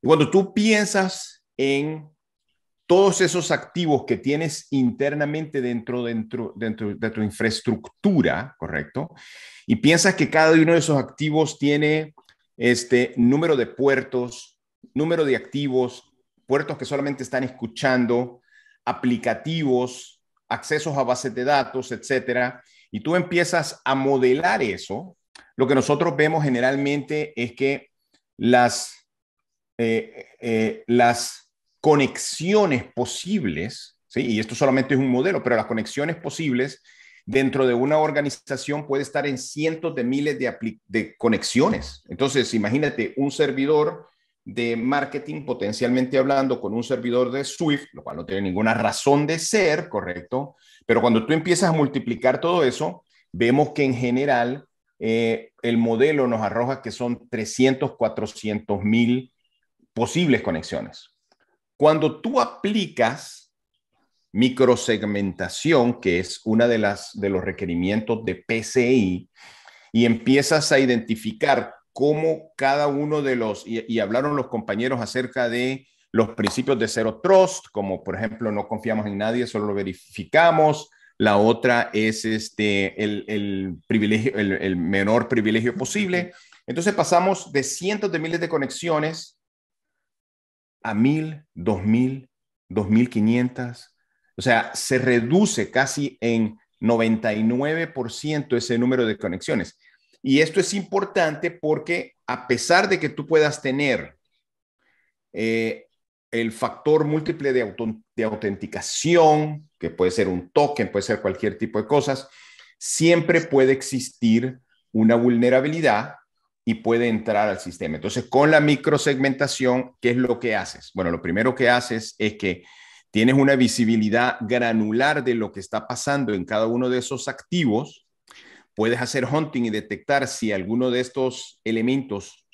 Y cuando tú piensas en todos esos activos que tienes internamente dentro de tu infraestructura, ¿correcto? Y piensas que cada uno de esos activos tiene número de puertos, número de activos, puertos que solamente están escuchando, aplicativos, accesos a bases de datos, etcétera, y tú empiezas a modelar eso, lo que nosotros vemos generalmente es que las conexiones posibles, ¿sí? Y esto solamente es un modelo, pero las conexiones posibles dentro de una organización puede estar en cientos de miles de conexiones. Entonces, imagínate un servidor de marketing potencialmente hablando con un servidor de Swift, lo cual no tiene ninguna razón de ser, ¿correcto? Pero cuando tú empiezas a multiplicar todo eso, vemos que en general el modelo nos arroja que son 300, 400 mil posibles conexiones. Cuando tú aplicas microsegmentación, que es una de los requerimientos de PCI, y empiezas a identificar cómo cada uno de y hablaron los compañeros acerca de los principios de Zero Trust, como por ejemplo, no confiamos en nadie, solo lo verificamos. La otra es el privilegio, el menor privilegio posible. Entonces pasamos de cientos de miles de conexiones a 1,000, 2,000, 2,500. O sea, se reduce casi en 99% ese número de conexiones. Y esto es importante porque a pesar de que tú puedas tener el factor múltiple de autenticación, que puede ser un token, puede ser cualquier tipo de cosas, siempre puede existir una vulnerabilidad y puede entrar al sistema. Entonces, con la microsegmentación, ¿qué es lo que haces? Bueno, lo primero que haces es que tienes una visibilidad granular de lo que está pasando en cada uno de esos activos. Puedes hacer hunting y detectar si alguno de estos elementos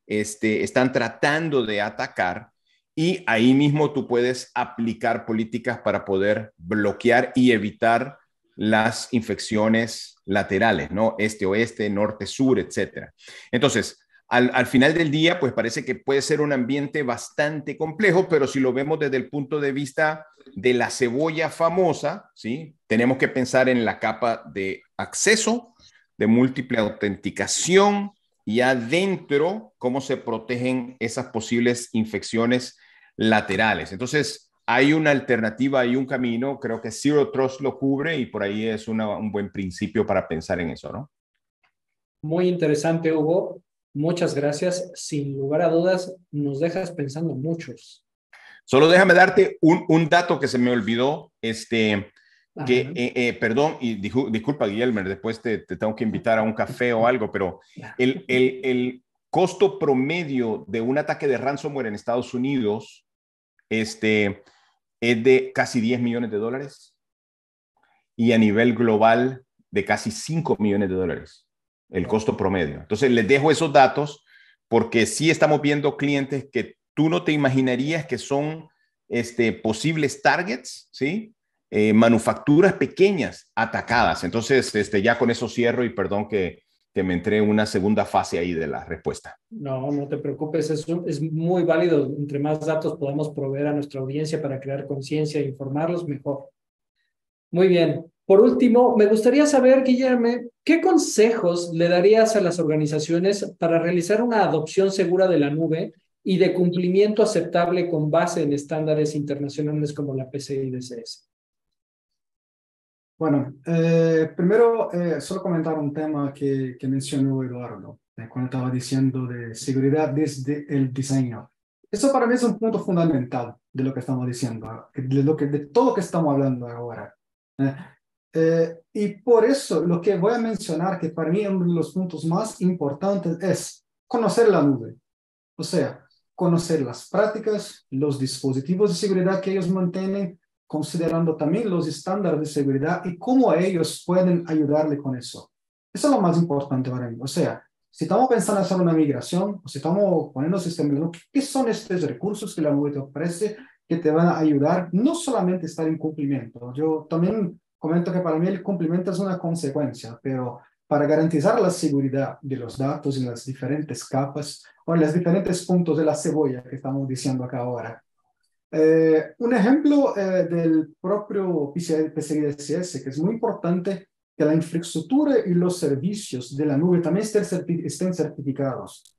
están tratando de atacar, y ahí mismo tú puedes aplicar políticas para poder bloquear y evitar las infecciones laterales, ¿no? Este-oeste, norte-sur, etcétera. Entonces, al final del día, pues parece que puede ser un ambiente bastante complejo, pero si lo vemos desde el punto de vista de la cebolla famosa, ¿sí? Tenemos que pensar en la capa de acceso, de múltiple autenticación, y adentro cómo se protegen esas posibles infecciones laterales. Entonces, hay una alternativa, hay un camino, creo que Zero Trust lo cubre, y por ahí es un buen principio para pensar en eso, ¿no? Muy interesante, Hugo. Muchas gracias. Sin lugar a dudas, nos dejas pensando muchos. Solo déjame darte un dato que se me olvidó, perdón, y disculpa, Guillermo, después te tengo que invitar a un café o algo, pero el costo promedio de un ataque de ransomware en Estados Unidos es de casi $10 millones, y a nivel global de casi $5 millones, el costo promedio. Entonces, les dejo esos datos porque sí estamos viendo clientes que tú no te imaginarías que son posibles targets, ¿sí? Manufacturas pequeñas atacadas. Entonces, ya con eso cierro, y perdón que me entré en una segunda fase ahí de la respuesta. No, no te preocupes, es muy válido. Entre más datos podamos proveer a nuestra audiencia para crear conciencia e informarlos, mejor. Muy bien. Por último, me gustaría saber, Guillermo, ¿qué consejos le darías a las organizaciones para realizar una adopción segura de la nube y de cumplimiento aceptable con base en estándares internacionales como la PCI DSS? Bueno, primero solo comentar un tema que mencionó Eduardo, cuando estaba diciendo de seguridad desde el diseño. Eso para mí es un punto fundamental de lo que estamos diciendo, de todo lo que estamos hablando ahora. Y por eso lo que voy a mencionar, que para mí uno de los puntos más importantes, es conocer la nube. O sea, conocer las prácticas, los dispositivos de seguridad que ellos mantienen, considerando también los estándares de seguridad y cómo ellos pueden ayudarle con eso. Eso es lo más importante para mí. O sea, si estamos pensando en hacer una migración, o si estamos poniendo sistemas, ¿qué son estos recursos que la nube te ofrece que te van a ayudar no solamente a estar en cumplimiento? Yo también comento que para mí el cumplimiento es una consecuencia, pero para garantizar la seguridad de los datos en las diferentes capas o en los diferentes puntos de la cebolla que estamos diciendo acá ahora. Un ejemplo del propio PCI DSS, que es muy importante que la infraestructura y los servicios de la nube también estén certificados.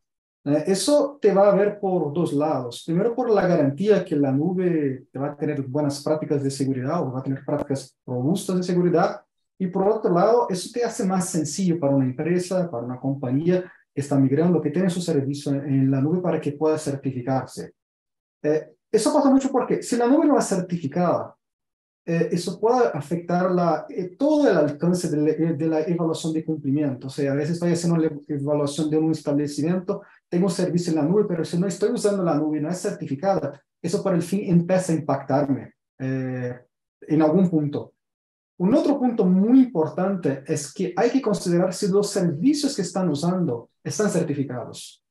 Eso te va a ver por dos lados. Primero, por la garantía que la nube te va a tener buenas prácticas de seguridad o va a tener prácticas robustas de seguridad. Y por otro lado, eso te hace más sencillo para una empresa, para una compañía que está migrando, que tiene su servicio en la nube para que pueda certificarse. Eso pasa mucho porque si la nube no es certificada, eso puede afectar todo el alcance de la evaluación de cumplimiento. O sea, a veces estoy haciendo la evaluación de un establecimiento, tengo un servicio en la nube, pero si no estoy usando la nube y no es certificada, eso por el fin empieza a impactarme en algún punto. Un otro punto muy importante es que hay que considerar si los servicios que están usando están certificados.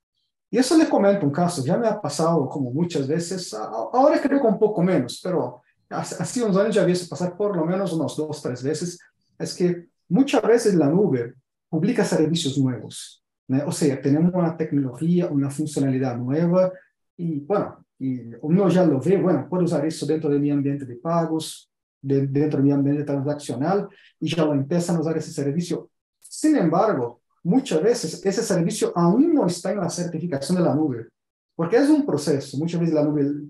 Y eso les comento un caso, ya me ha pasado como muchas veces, ahora creo que un poco menos, pero hace unos años ya había visto pasar por lo menos unos 2, 3 veces, es que muchas veces la nube publica servicios nuevos, ¿no? O sea, tenemos una tecnología, una funcionalidad nueva y bueno, y uno ya lo ve, bueno, puedo usar eso dentro de mi ambiente de pagos, dentro de mi ambiente transaccional y ya lo empiezan a usar ese servicio. Sin embargo, muchas veces ese servicio aún no está en la certificación de la nube, porque es un proceso. Muchas veces la nube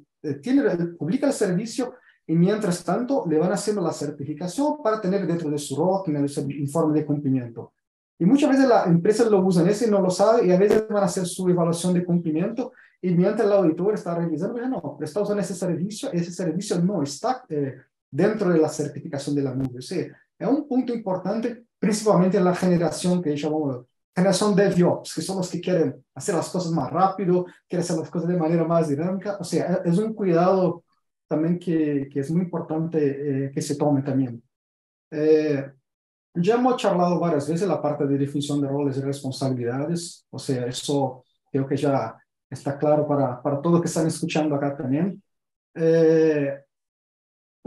publica el servicio y mientras tanto le van haciendo la certificación para tener dentro de su roadmap ese informe de cumplimiento. Y muchas veces las empresas lo usan ese y no lo saben y a veces van a hacer su evaluación de cumplimiento y mientras el auditor está revisando, ya no, pero está usando ese servicio no está dentro de la certificación de la nube. O sea, es un punto importante, principalmente en la generación que llamamos generación DevOps, que son los que quieren hacer las cosas más rápido, quieren hacer las cosas de manera más dinámica. O sea, es un cuidado también que es muy importante que se tome también. Ya hemos charlado varias veces la parte de definición de roles y responsabilidades. O sea, eso creo que ya está claro para todos que están escuchando acá también.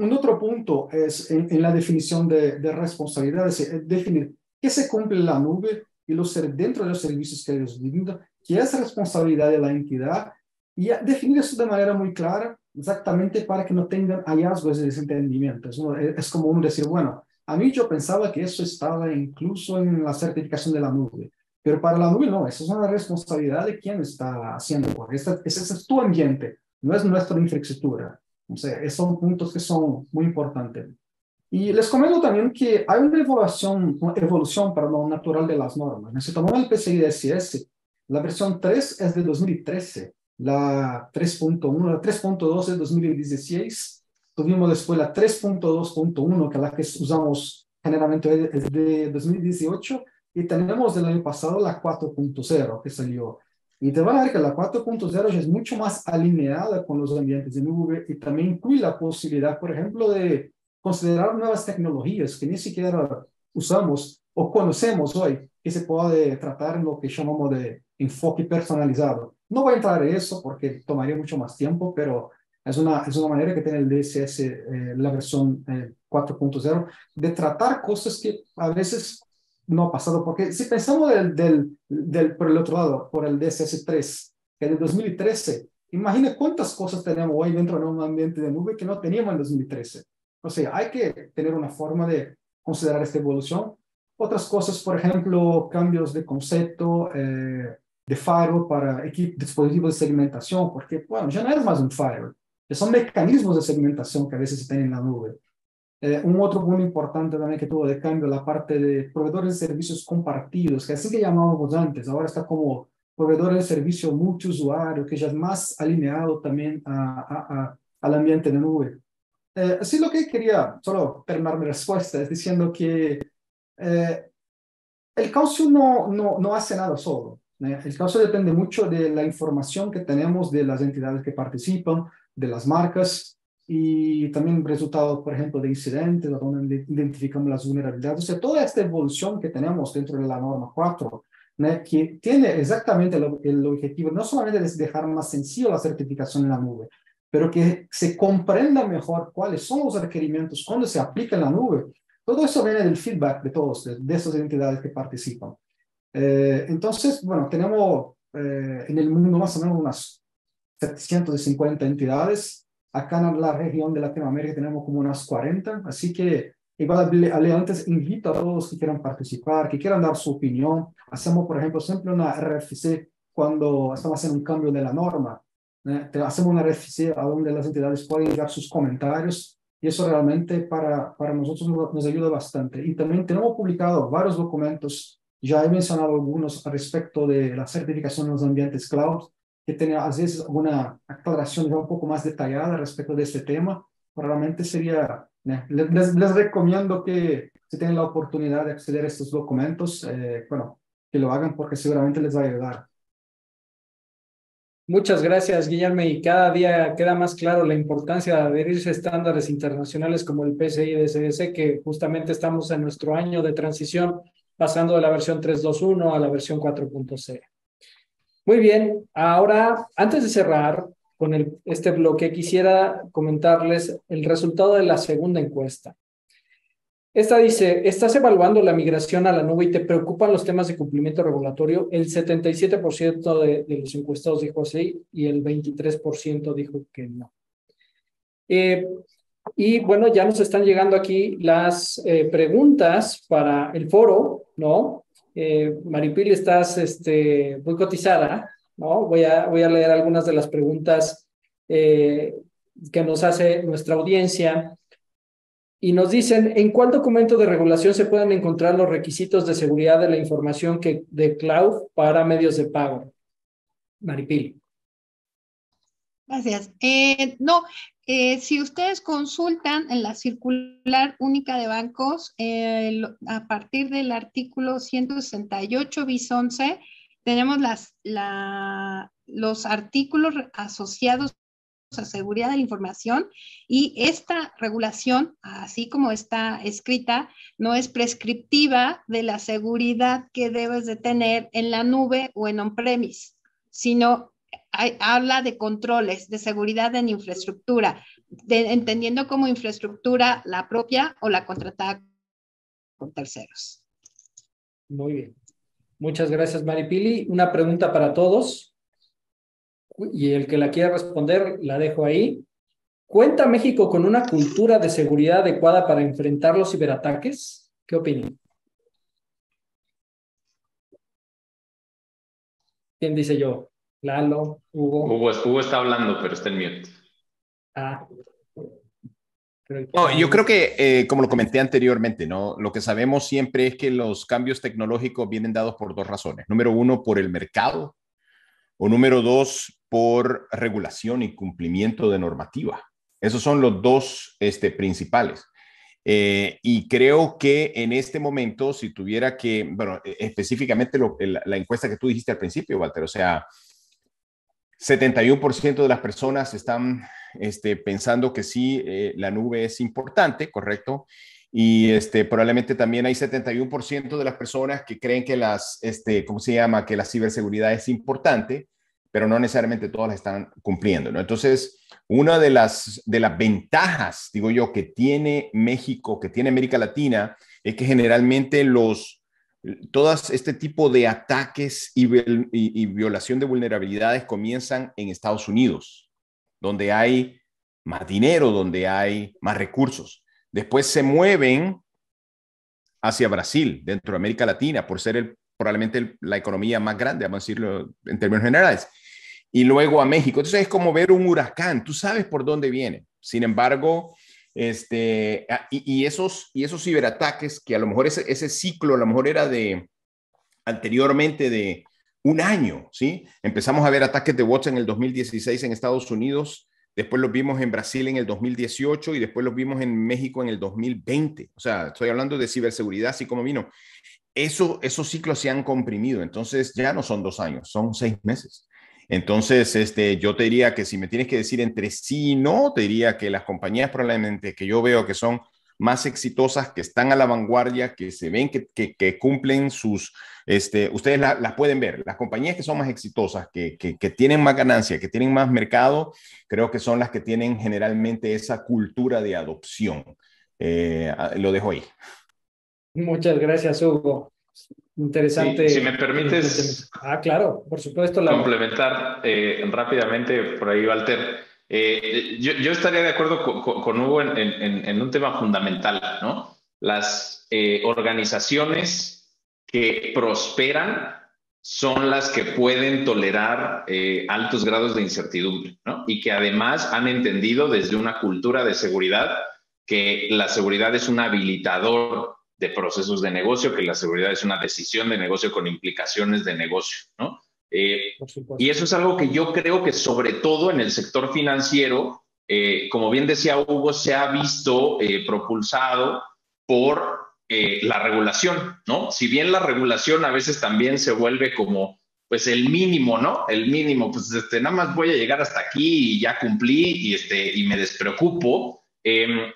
Un otro punto es en la definición de responsabilidades, definir qué se cumple en la nube y dentro de los servicios que ellos brindan, qué es responsabilidad de la entidad y definir eso de manera muy clara, exactamente para que no tengan hallazgos de desentendimientos, ¿no? Es como uno decir, bueno, a mí yo pensaba que eso estaba incluso en la certificación de la nube, pero para la nube no, eso es una responsabilidad de quien está haciendo, porque ese es tu ambiente, no es nuestra infraestructura. O sea, esos son puntos que son muy importantes. Y les comento también que hay una evolución natural de las normas. Si tomamos el PCI DSS, la versión 3 es de 2013, la 3.1, la 3.2 es de 2016, tuvimos después la 3.2.1, que es la que usamos generalmente es de 2018, y tenemos del año pasado la 4.0 que salió. Y te van a ver que la 4.0 ya es mucho más alineada con los ambientes de nube y también incluye la posibilidad, por ejemplo, de considerar nuevas tecnologías que ni siquiera usamos o conocemos hoy, que se puede tratar en lo que llamamos de enfoque personalizado. No voy a entrar en eso porque tomaría mucho más tiempo, pero es una manera que tiene el DSS, la versión 4.0, de tratar cosas que a veces no ha pasado, porque si pensamos por el otro lado, por el DSS3, que es de 2013, imagine cuántas cosas tenemos hoy dentro de un ambiente de nube que no teníamos en 2013. O sea, hay que tener una forma de considerar esta evolución. Otras cosas, por ejemplo, cambios de concepto de firewall para dispositivos de segmentación, porque, bueno, ya no es más un firewall, ya son mecanismos de segmentación que a veces se tienen en la nube. Un otro punto importante también que tuvo de cambio, la parte de proveedores de servicios compartidos, que así que llamábamos antes, ahora está como proveedores de servicio multiusuario, que ya es más alineado también al ambiente de nube. Así lo que quería, solo terminar mi respuesta, es diciendo que el caucio no hace nada solo. El caucio depende mucho de la información que tenemos de las entidades que participan, de las marcas, y también resultados, por ejemplo, de incidentes, donde identificamos las vulnerabilidades. O sea, toda esta evolución que tenemos dentro de la norma 4, ¿no? Que tiene exactamente el objetivo, no solamente de dejar más sencillo la certificación en la nube, pero que se comprenda mejor cuáles son los requerimientos cuando se aplica en la nube. Todo eso viene del feedback de todos, de esas entidades que participan. Entonces, bueno, tenemos en el mundo más o menos unas 750 entidades. Acá en la región de Latinoamérica tenemos como unas 40, así que igual hablé antes, invito a todos que quieran participar, que quieran dar su opinión. Hacemos, por ejemplo, siempre una RFC cuando estamos haciendo un cambio de la norma. Hacemos una RFC a donde las entidades pueden dar sus comentarios y eso realmente para nosotros nos ayuda bastante. Y también tenemos publicado varios documentos, ya he mencionado algunos al respecto de la certificación en los ambientes cloud, que tiene a veces alguna aclaración ya un poco más detallada respecto de este tema. Pero realmente sería, les recomiendo que si tienen la oportunidad de acceder a estos documentos, bueno, que lo hagan porque seguramente les va a ayudar. Muchas gracias, Guillermo. Y cada día queda más claro la importancia de adherirse a estándares internacionales como el PCI DSS, que justamente estamos en nuestro año de transición, pasando de la versión 3.2.1 a la versión 4.0. Muy bien, ahora, antes de cerrar con este bloque, quisiera comentarles el resultado de la segunda encuesta. Esta dice, ¿estás evaluando la migración a la nube y te preocupan los temas de cumplimiento regulatorio? El 77% de los encuestados dijo sí y el 23% dijo que no. Y bueno, ya nos están llegando aquí las preguntas para el foro, ¿no? Maripili, estás muy cotizada, ¿no? Voy a leer algunas de las preguntas que nos hace nuestra audiencia. Y nos dicen, ¿en cuál documento de regulación se pueden encontrar los requisitos de seguridad de la información de cloud para medios de pago? Maripili. Gracias. No, si ustedes consultan en la circular única de bancos, a partir del artículo 168 bis 11, tenemos los artículos asociados a seguridad de la información y esta regulación, así como está escrita, no es prescriptiva de la seguridad que debes de tener en la nube o en on-premise, sino habla de controles, de seguridad en infraestructura, entendiendo como infraestructura la propia o la contratada con terceros. Muy bien. Muchas gracias, Maripili. Una pregunta para todos. Y el que la quiera responder, la dejo ahí. ¿Cuenta México con una cultura de seguridad adecuada para enfrentar los ciberataques? ¿Qué opinan? ¿Quién dice yo? Lalo, Hugo. Hugo está hablando, pero está en mute. No, yo creo que, como lo comenté anteriormente, ¿no? Lo que sabemos siempre es que los cambios tecnológicos vienen dados por dos razones. Número uno, por el mercado, o número dos, por regulación y cumplimiento de normativa. Esos son los dos principales. Y creo que en este momento, si tuviera que, bueno, específicamente la encuesta que tú dijiste al principio, Walter, o sea, 71% de las personas están pensando que sí, la nube es importante, ¿correcto? Y probablemente también hay 71% de las personas que creen que ¿cómo se llama? Que la ciberseguridad es importante, pero no necesariamente todas las están cumpliendo, ¿no? Entonces, una de las ventajas, digo yo, que tiene México, que tiene América Latina, es que generalmente todas este tipo de ataques y violación de vulnerabilidades comienzan en Estados Unidos, donde hay más dinero, donde hay más recursos. Después se mueven hacia Brasil, dentro de América Latina, por ser probablemente la economía más grande, vamos a decirlo en términos generales, y luego a México. Entonces es como ver un huracán, tú sabes por dónde viene. Sin embargo, y esos ciberataques, que a lo mejor ese ciclo, a lo mejor era anteriormente de un año, ¿sí? Empezamos a ver ataques de bots en el 2016 en Estados Unidos, después los vimos en Brasil en el 2018 y después los vimos en México en el 2020. O sea, estoy hablando de ciberseguridad, así como vino. Esos ciclos se han comprimido, entonces ya no son 2 años, son 6 meses. Entonces, yo te diría que si me tienes que decir entre sí y no, te diría que las compañías probablemente que yo veo que son más exitosas, que están a la vanguardia, que se ven que cumplen sus, ustedes las pueden ver, las compañías que son más exitosas, que tienen más ganancia, que tienen más mercado, creo que son las que tienen generalmente esa cultura de adopción. Lo dejo ahí. Muchas gracias, Hugo. Interesante. Sí, si me permites. Claro, por supuesto. Complementar rápidamente por ahí, Walter. Yo estaría de acuerdo con Hugo en un tema fundamental, ¿no? Las organizaciones que prosperan son las que pueden tolerar altos grados de incertidumbre, ¿no? Y que además han entendido desde una cultura de seguridad que la seguridad es un habilitador de procesos de negocio, que la seguridad es una decisión de negocio con implicaciones de negocio, ¿no? Y eso es algo que yo creo que sobre todo en el sector financiero, como bien decía Hugo, se ha visto propulsado por la regulación, ¿no? Si bien la regulación a veces también se vuelve como, pues el mínimo, ¿no? El mínimo, pues nada más voy a llegar hasta aquí y ya cumplí y me despreocupo.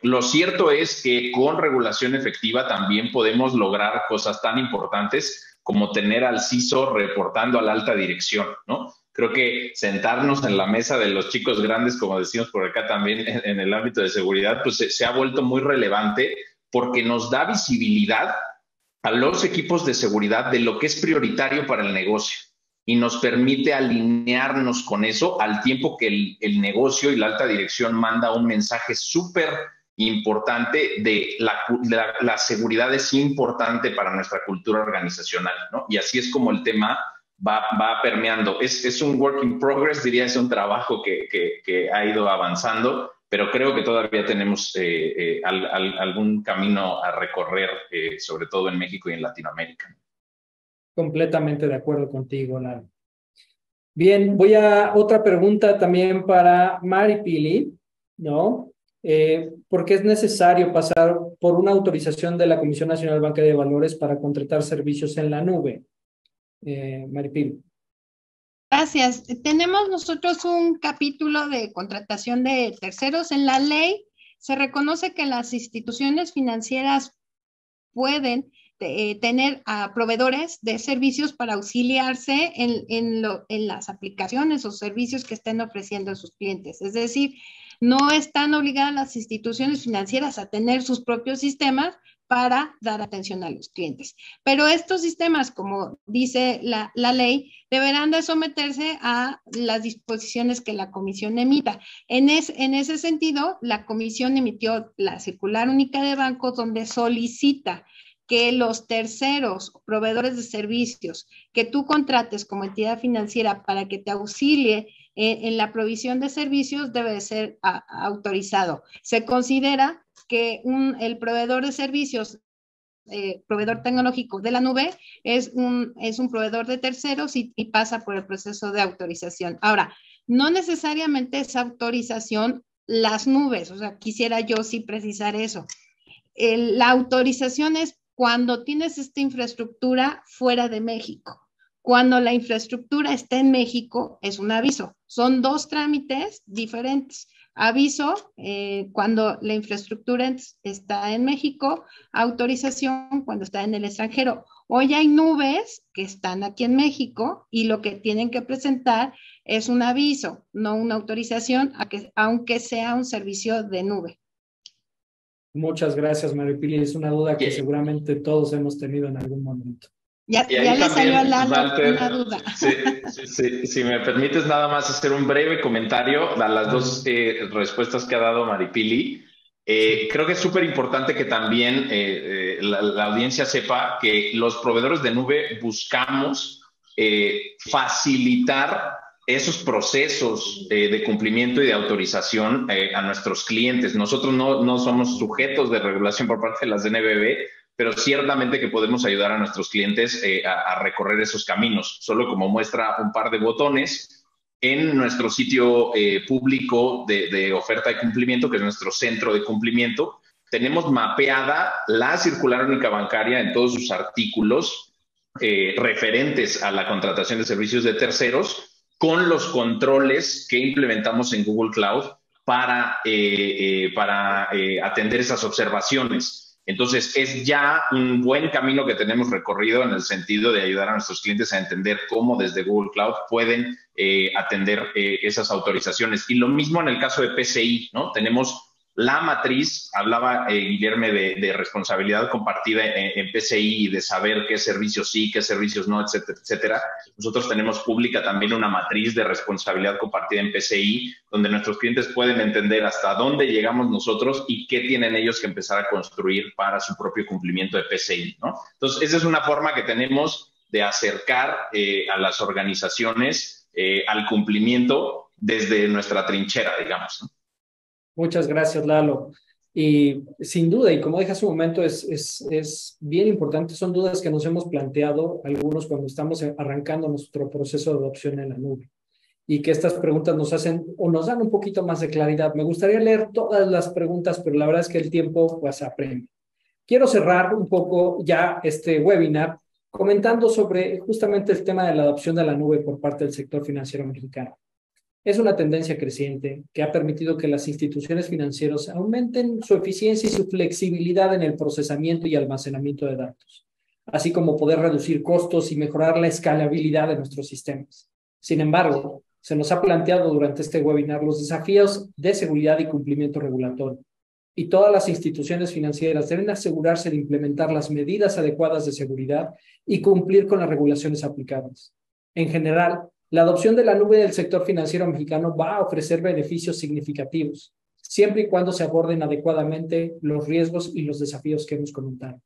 Lo cierto es que con regulación efectiva también podemos lograr cosas tan importantes como tener al CISO reportando a la alta dirección, ¿no? Creo que sentarnos en la mesa de los chicos grandes, como decimos por acá también en el ámbito de seguridad, pues se ha vuelto muy relevante porque nos da visibilidad a los equipos de seguridad de lo que es prioritario para el negocio y nos permite alinearnos con eso al tiempo que el negocio y la alta dirección manda un mensaje súper importante de la seguridad es importante para nuestra cultura organizacional, ¿no? Y así es como el tema va permeando. Es un work in progress, diría, es un trabajo que ha ido avanzando, pero creo que todavía tenemos algún camino a recorrer, sobre todo en México y en Latinoamérica. Completamente de acuerdo contigo, Lalo. Bien, voy a otra pregunta también para Maripili, ¿no? ¿Por qué es necesario pasar por una autorización de la Comisión Nacional Bancaria de Valores para contratar servicios en la nube? Maripili. Gracias. Tenemos nosotros un capítulo de contratación de terceros. En la ley se reconoce que las instituciones financieras pueden tener a proveedores de servicios para auxiliarse en las aplicaciones o servicios que estén ofreciendo a sus clientes. Es decir, no están obligadas las instituciones financieras a tener sus propios sistemas para dar atención a los clientes. Pero estos sistemas, como dice la ley, deberán de someterse a las disposiciones que la comisión emita. En ese sentido, la comisión emitió la circular única de bancos donde solicita que los terceros proveedores de servicios que tú contrates como entidad financiera para que te auxilie en la provisión de servicios debe ser autorizado. Se considera que el proveedor de servicios, proveedor tecnológico de la nube, es un proveedor de terceros y pasa por el proceso de autorización. Ahora, no necesariamente es autorización las nubes, o sea, quisiera yo sí precisar eso. La autorización es cuando tienes esta infraestructura fuera de México. Cuando la infraestructura está en México, es un aviso. Son dos trámites diferentes. Aviso cuando la infraestructura está en México, autorización cuando está en el extranjero. Hoy hay nubes que están aquí en México y lo que tienen que presentar es un aviso, no una autorización, aunque sea un servicio de nube. Muchas gracias, Maripili. Es una duda que seguramente todos hemos tenido en algún momento. Ya le salió a Lalo una duda. Si me permites nada más hacer un breve comentario a las dos respuestas que ha dado Maripili. Creo que es súper importante que también la audiencia sepa que los proveedores de nube buscamos facilitar esos procesos de cumplimiento y de autorización a nuestros clientes. Nosotros no somos sujetos de regulación por parte de las DNBB, pero ciertamente que podemos ayudar a nuestros clientes a recorrer esos caminos. Solo como muestra un par de botones, en nuestro sitio público de oferta de cumplimiento, que es nuestro centro de cumplimiento, tenemos mapeada la circular única bancaria en todos sus artículos referentes a la contratación de servicios de terceros, con los controles que implementamos en Google Cloud para atender esas observaciones. Entonces, es ya un buen camino que tenemos recorrido en el sentido de ayudar a nuestros clientes a entender cómo desde Google Cloud pueden atender esas autorizaciones. Y lo mismo en el caso de PCI, ¿no? Tenemos la matriz, hablaba Guillermo de responsabilidad compartida en PCI y de saber qué servicios sí, qué servicios no, etcétera, etcétera. Nosotros tenemos pública también una matriz de responsabilidad compartida en PCI, donde nuestros clientes pueden entender hasta dónde llegamos nosotros y qué tienen ellos que empezar a construir para su propio cumplimiento de PCI, ¿no? Entonces, esa es una forma que tenemos de acercar a las organizaciones al cumplimiento desde nuestra trinchera, digamos, ¿no? Muchas gracias, Lalo. Y sin duda, y como dije hace un momento, es bien importante, son dudas que nos hemos planteado algunos cuando estamos arrancando nuestro proceso de adopción en la nube. Y que estas preguntas nos hacen o nos dan un poquito más de claridad. Me gustaría leer todas las preguntas, pero la verdad es que el tiempo pues apremia. Quiero cerrar un poco ya este webinar comentando sobre justamente el tema de la adopción de la nube por parte del sector financiero mexicano. Es una tendencia creciente que ha permitido que las instituciones financieras aumenten su eficiencia y su flexibilidad en el procesamiento y almacenamiento de datos, así como poder reducir costos y mejorar la escalabilidad de nuestros sistemas. Sin embargo, se nos ha planteado durante este webinar los desafíos de seguridad y cumplimiento regulatorio, y todas las instituciones financieras deben asegurarse de implementar las medidas adecuadas de seguridad y cumplir con las regulaciones aplicables. En general, la adopción de la nube del sector financiero mexicano va a ofrecer beneficios significativos, siempre y cuando se aborden adecuadamente los riesgos y los desafíos que hemos comentado.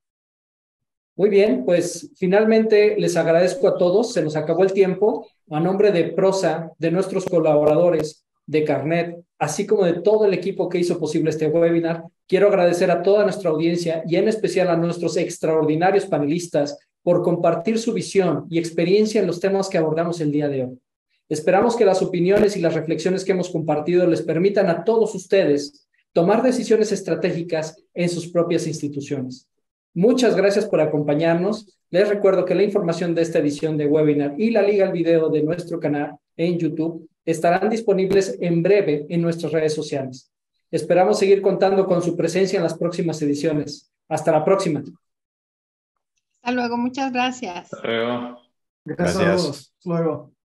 Muy bien, pues finalmente les agradezco a todos, se nos acabó el tiempo. A nombre de Prosa, de nuestros colaboradores, de Carnet, así como de todo el equipo que hizo posible este webinar, quiero agradecer a toda nuestra audiencia y en especial a nuestros extraordinarios panelistas por compartir su visión y experiencia en los temas que abordamos el día de hoy. Esperamos que las opiniones y las reflexiones que hemos compartido les permitan a todos ustedes tomar decisiones estratégicas en sus propias instituciones. Muchas gracias por acompañarnos. Les recuerdo que la información de esta edición de webinar y la liga al video de nuestro canal en YouTube estarán disponibles en breve en nuestras redes sociales. Esperamos seguir contando con su presencia en las próximas ediciones. Hasta la próxima. Hasta luego, muchas gracias. Hasta luego. Gracias a todos. Hasta luego.